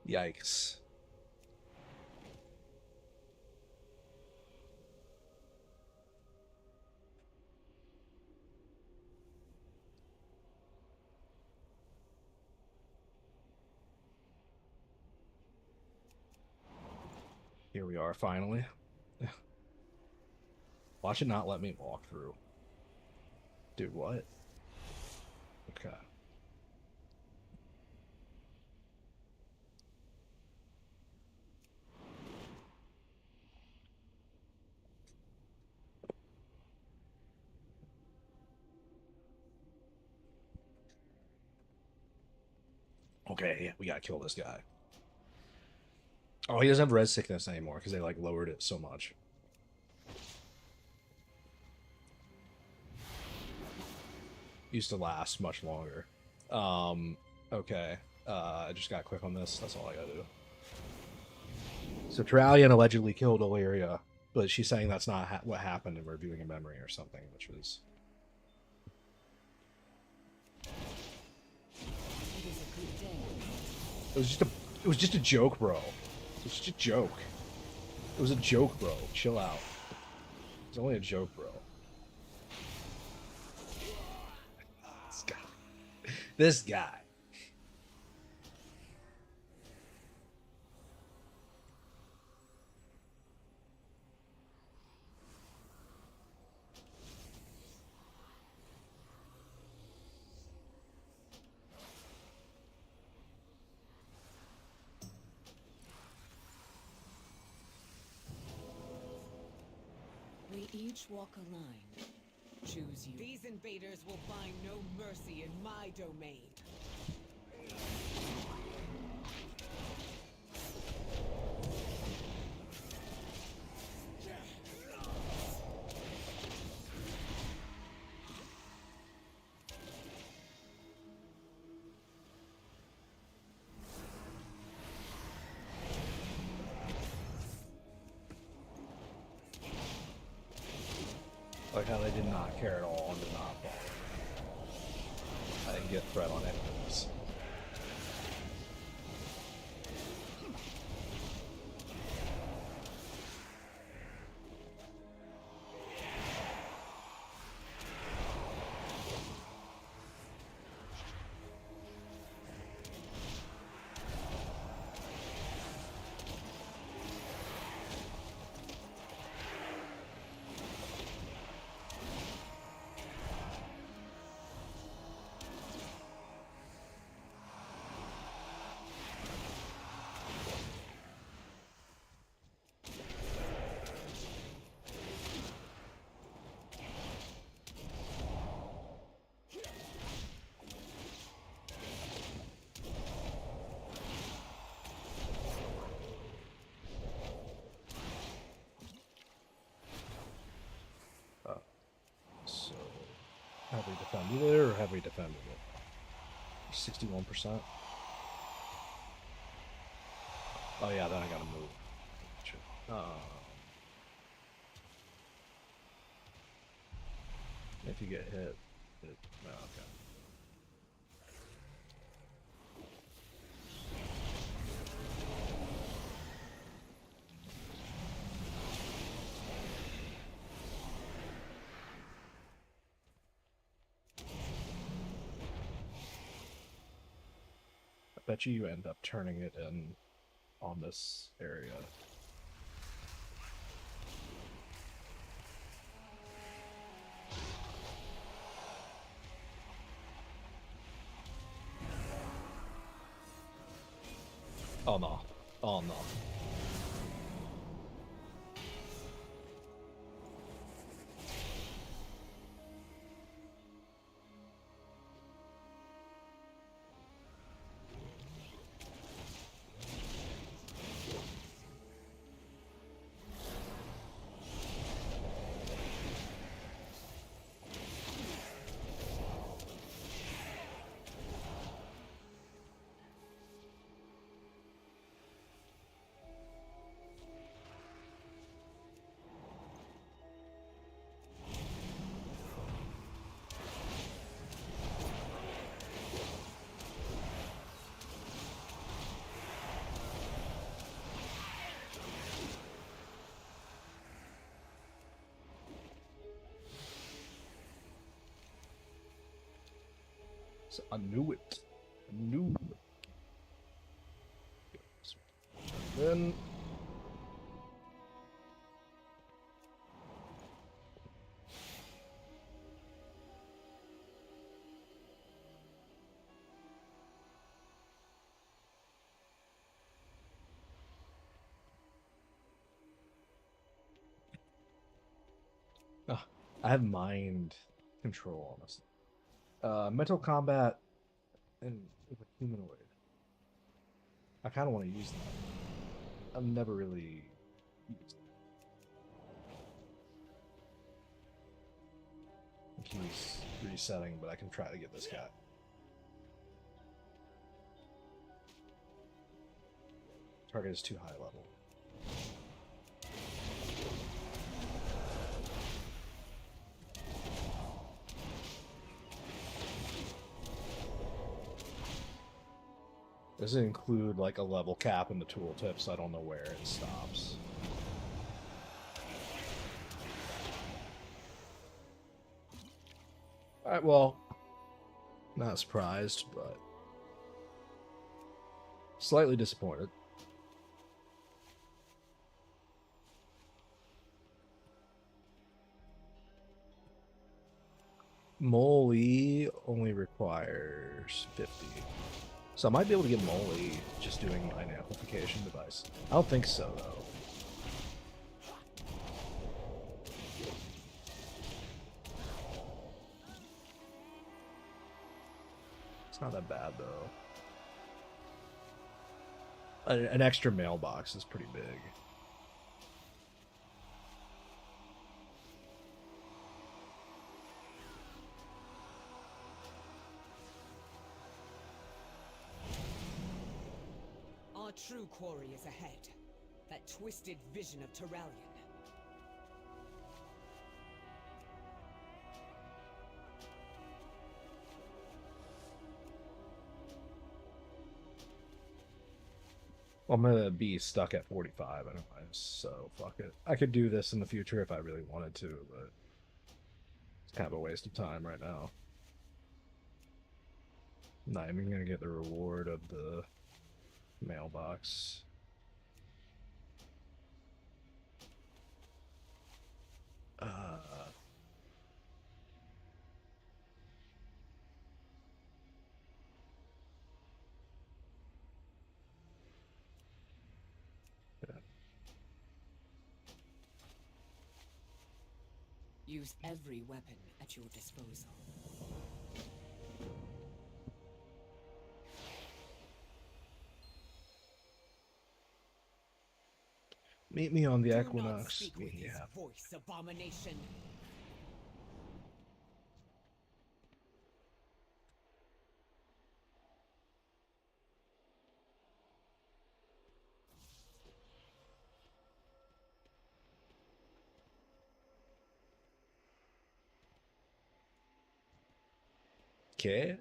Yikes. Here we are, finally. Watch it not let me walk through. Dude, what? Okay. Okay, yeah, we gotta kill this guy. Oh, he doesn't have red sickness anymore because they like lowered it so much. Used to last much longer. Okay. I just gotta click on this. That's all I gotta do. So Trallian allegedly killed Illyria, but she's saying that's not what happened, and we're viewing a memory or something, which was. It was just a. It was just a joke, bro. It was just a joke. It was a joke, bro. Chill out. It's only a joke, bro. This guy. This guy. We each walk a line. Choose you. These invaders will find no mercy in my domain. Like how they did not care at all and did not fall. I didn't get threat on any of this. So, have we defended it or have we defended it? 61%. Oh yeah, then I gotta move. If you get hit, oh, okay. I bet you end up turning it in on this area. Oh no. Oh no. I knew it. I knew it. Then I have mind control on this. Mental combat and with a humanoid. I kind of want to use that. I've never really used it. He's resetting, but I can try to get this guy. Target is too high level. Does it include like a level cap in the tooltip, so I don't know where it stops? Alright, well, not surprised, but slightly disappointed. Moly only requires 50. So I might be able to get Moly just doing an amplification device. I don't think so, though. It's not that bad, though. An extra mailbox is pretty big. Our true quarry is ahead. That twisted vision of Terralion. I'm gonna be stuck at 45 anyways, so fuck it. I could do this in the future if I really wanted to, but it's kind of a waste of time right now. I'm not even gonna get the reward of the mailbox. Use every weapon at your disposal. Meet me on the Do not Equinox. speak with his Yeah. voice, abomination. Okay.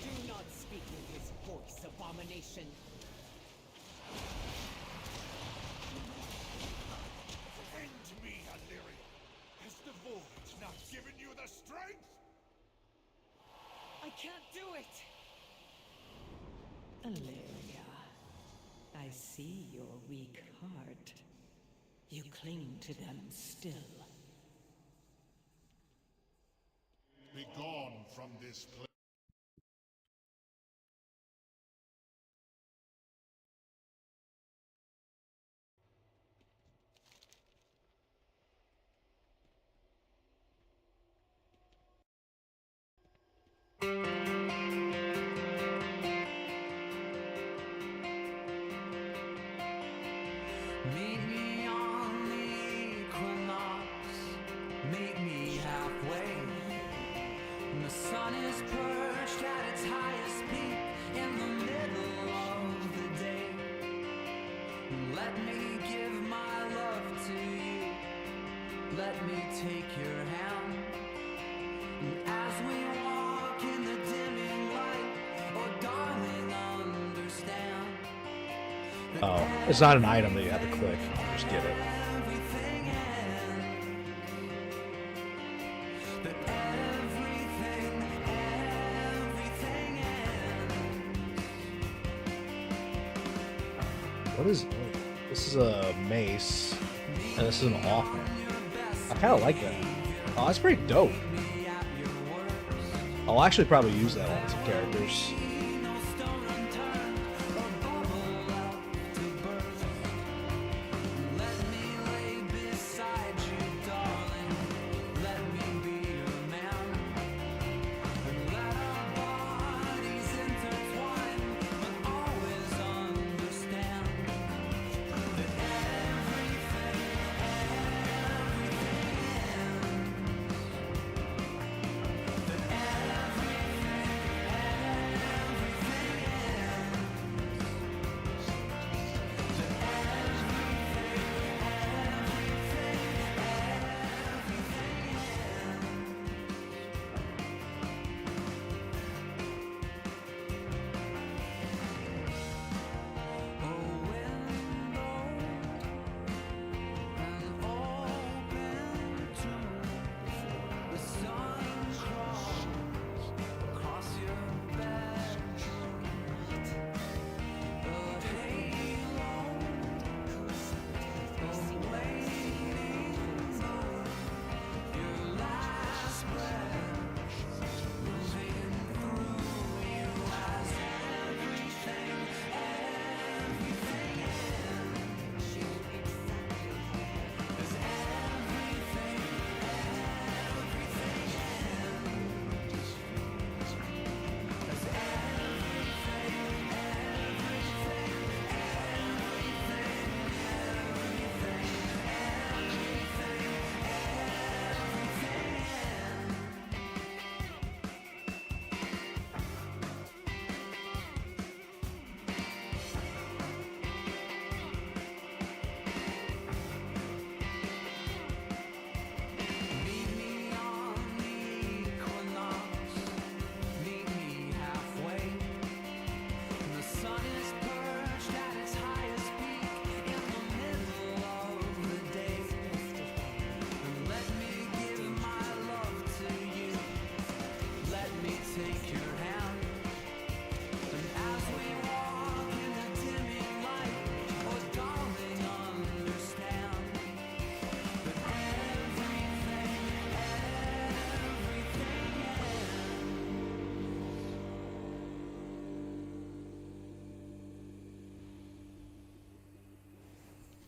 Do not speak with his voice, abomination. End me, Illyria! Has the void not given you the strength? I can't do it! Illyria, I see your weak heart. You cling to them still. Be gone from this place. Meet me on the equinox, meet me halfway. The sun is perched at its highest peak in the middle of the day. Let me give my love to you, let me take your hand. And as we walk in the dimming light, oh darling, understand. Oh, it's not an item that you have to click. You just get it. Everything ends. That everything ends. What is This is a mace, and this is an offhand. I kind of like that. Oh, that's pretty dope. I'll actually probably use that on some characters.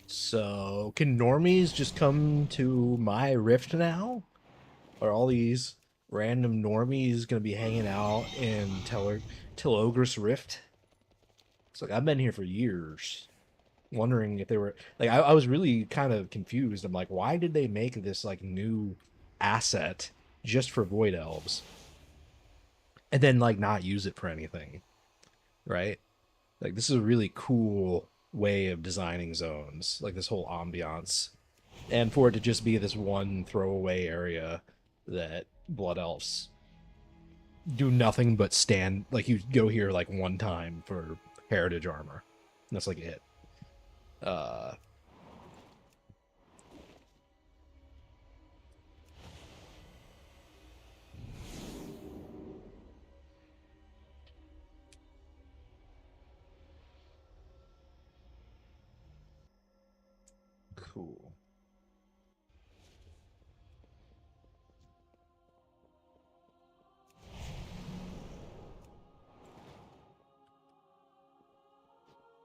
So, can normies just come to my rift now? Are all these random normies gonna be hanging out in Telogris Rift? It's like I've been here for years, wondering if they were like I was really kind of confused. I'm like, why did they make this like new asset just for Void Elves? And then like not use it for anything, right? Like this is a really cool way of designing zones, like this whole ambiance, and for it to just be this one throwaway area that Blood Elves do nothing but stand. Like you go here like one time for heritage armor, and that's like it. Uh, cool.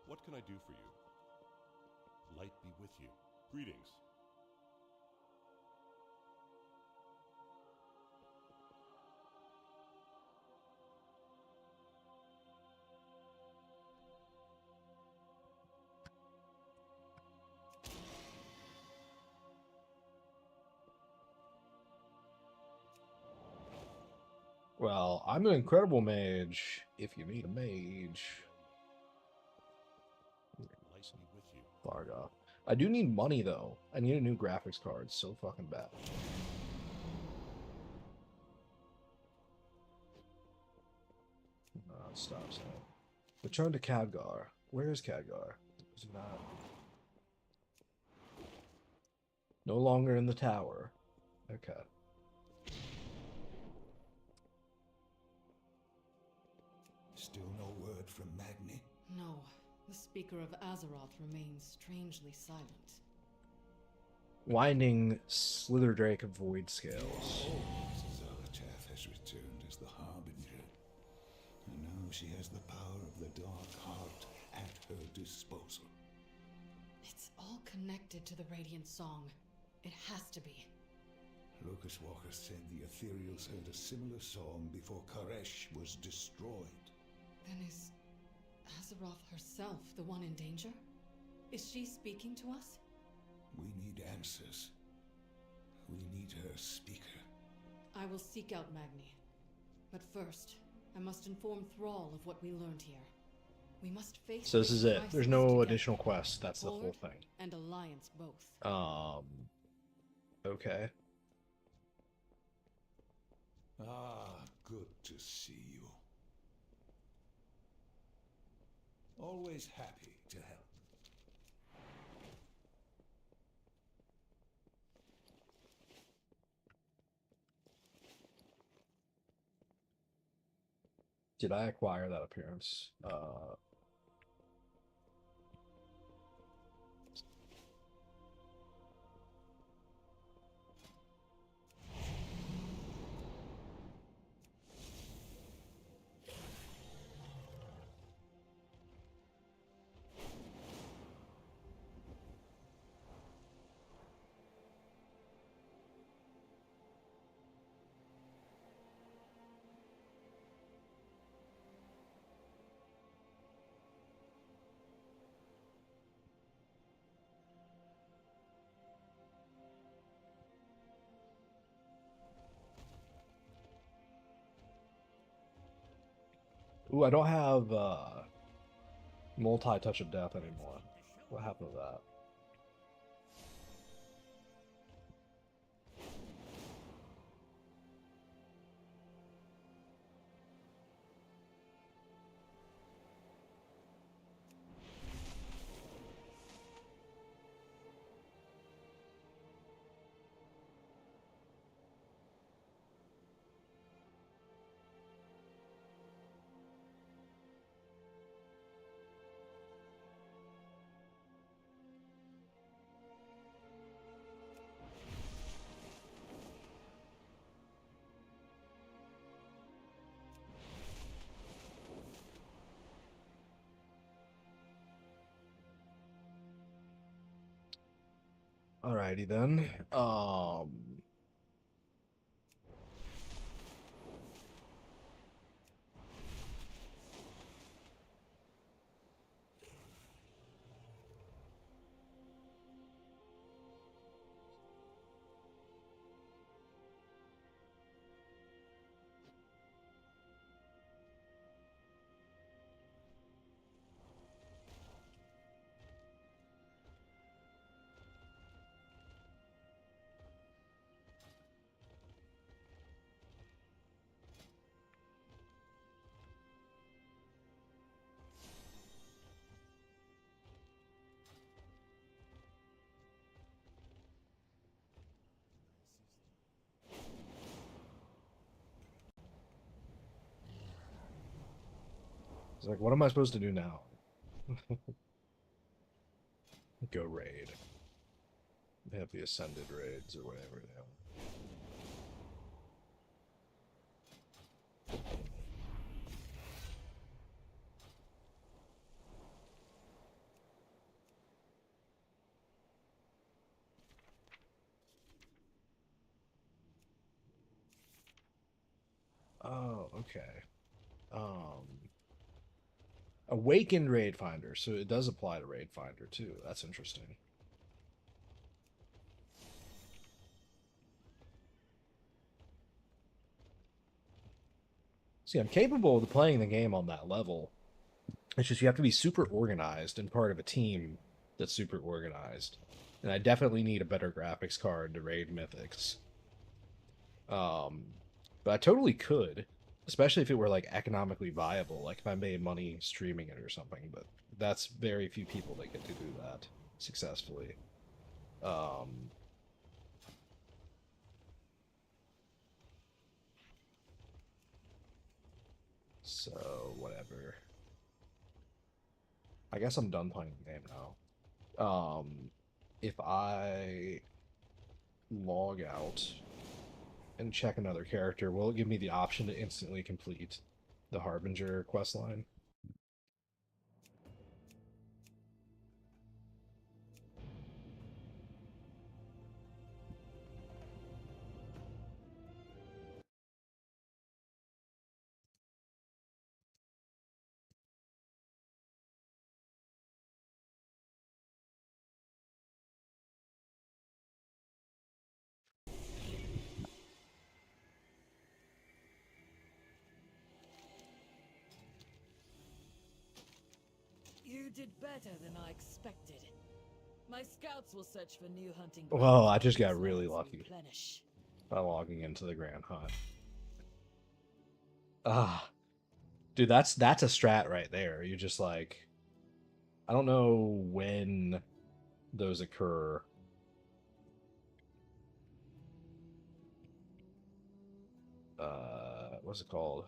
What can I do for you? Light be with you. Greetings. Well, I'm an incredible mage. If you need a mage, Light be with you. Varga. I do need money though. I need a new graphics card. It's so fucking bad. Stop sign. Return to Khadgar. Where is Khadgar? Is it not? No longer in the tower. Okay. Still no word from Magni. No. The speaker of Azeroth remains strangely silent. Winding Slitherdrake of Void Scales. Xal'atath has returned as the Harbinger. And now she has the power of the Dark Heart at her disposal. It's all connected to the Radiant Song. It has to be. Locust Walker said the Ethereals heard a similar song before Karesh was destroyed. Then is Azeroth herself the one in danger? Is she speaking to us? We need answers. We need her speaker. I will seek out Magni. But first, I must inform Thrall of what we learned here. We must face So this is it. crisis There's no together. additional quests. That's the whole Horde thing. and Alliance both. Okay. Ah, good to see you. Always happy to help. Did I acquire that appearance? Ooh, I don't have multi-touch of death anymore. What happened to that? Alrighty then. It's like, what am I supposed to do now? Go raid. They have the Ascended raids or whatever they are. Oh, okay. Awakened Raid Finder, so it does apply to Raid Finder too. That's interesting. See, I'm capable of playing the game on that level. It's just you have to be super organized and part of a team that's super organized. And I definitely need a better graphics card to raid Mythics. But I totally could, especially if it were like economically viable, like if I made money streaming it or something. But that's very few people that get to do that successfully. So whatever. I guess I'm done playing the game now. If I log out and check another character, will it give me the option to instantly complete the Harbinger questline? You did better than I expected. My scouts will search for new hunting Well, grounds I just as got these really lands lucky replenish. by logging into the Grand Hunt. Ah, dude, that's a strat right there. You just like, I don't know when those occur. What's it called?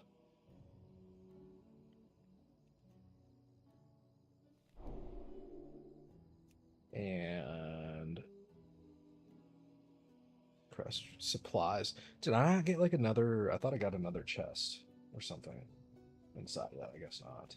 And press supplies. Did I not get like another? I thought I got another chest or something inside of that. I guess not.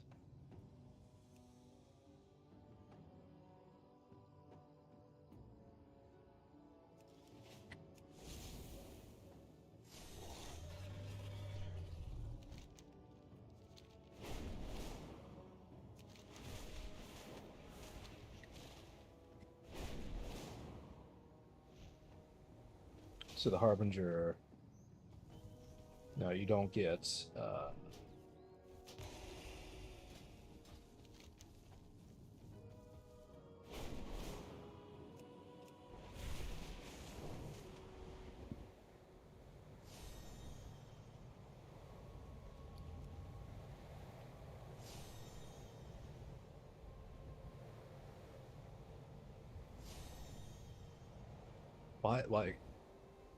So the Harbinger. No, you don't get. Why, like,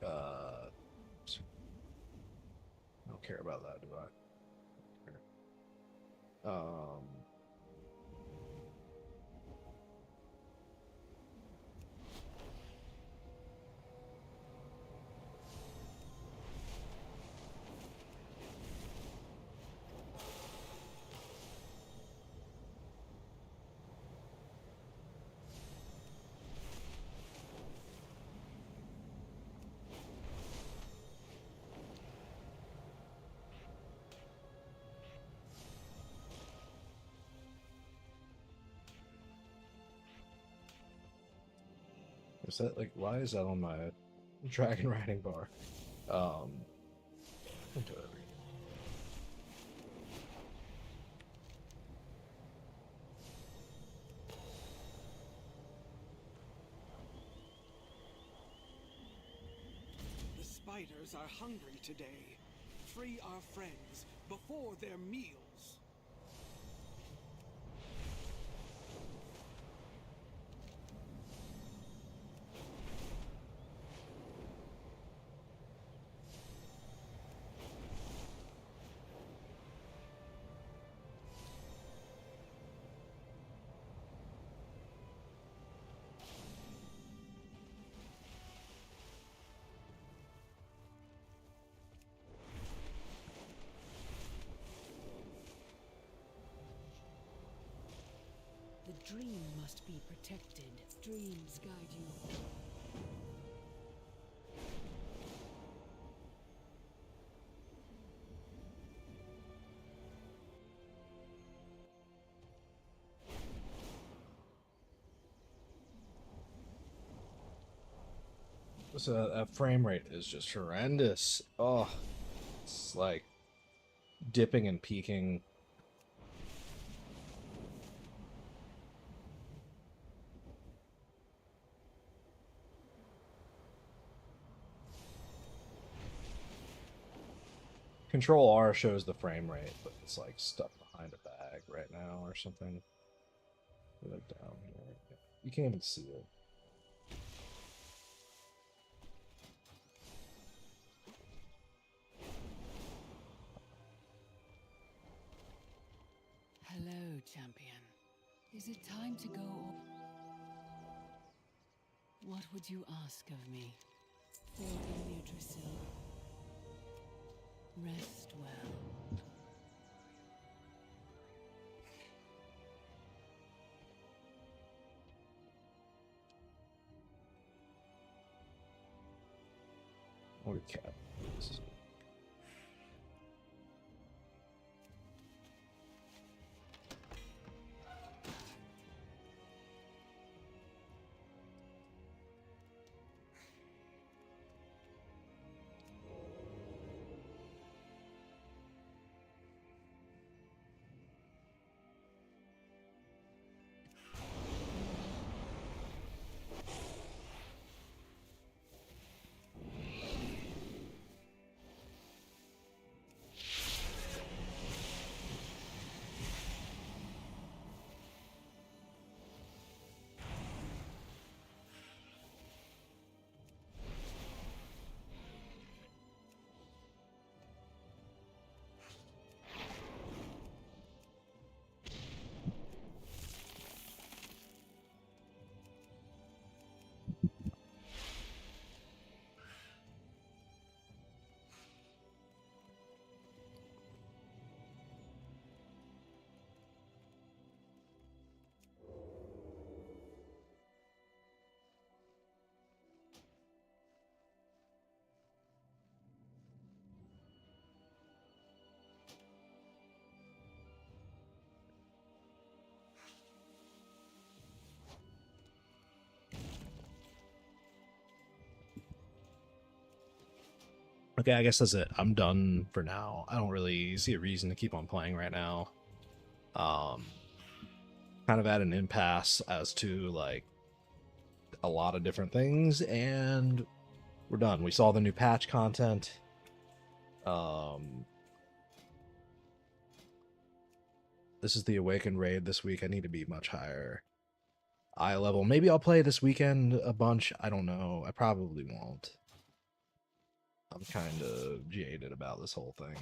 I don't care about that, do I? Is that like, why is that on my dragon riding bar? Into it. The spiders are hungry today. Free our friends before their meals. The dream must be protected. Dreams guide you. So that frame rate is just horrendous. Oh, it's like dipping and peaking. Control R shows the frame rate, but it's like stuck behind a bag right now or something. Like down here. You can't even see it. Hello, champion. Is it time to go? What would you ask of me? Farewell, Yggdrasil. Rest well. Okay. Okay, I guess that's it. I'm done for now. I don't really see a reason to keep on playing right now. Kind of at an impasse as to like a lot of different things, and we're done. We saw the new patch content. This is the Awakened raid this week. I need to be much higher eye level. Maybe I'll play this weekend a bunch. I don't know. I probably won't. I'm kind of jaded about this whole thing.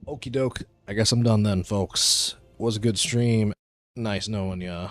Okie doke. I guess I'm done then, folks. Was a good stream. Nice knowing ya.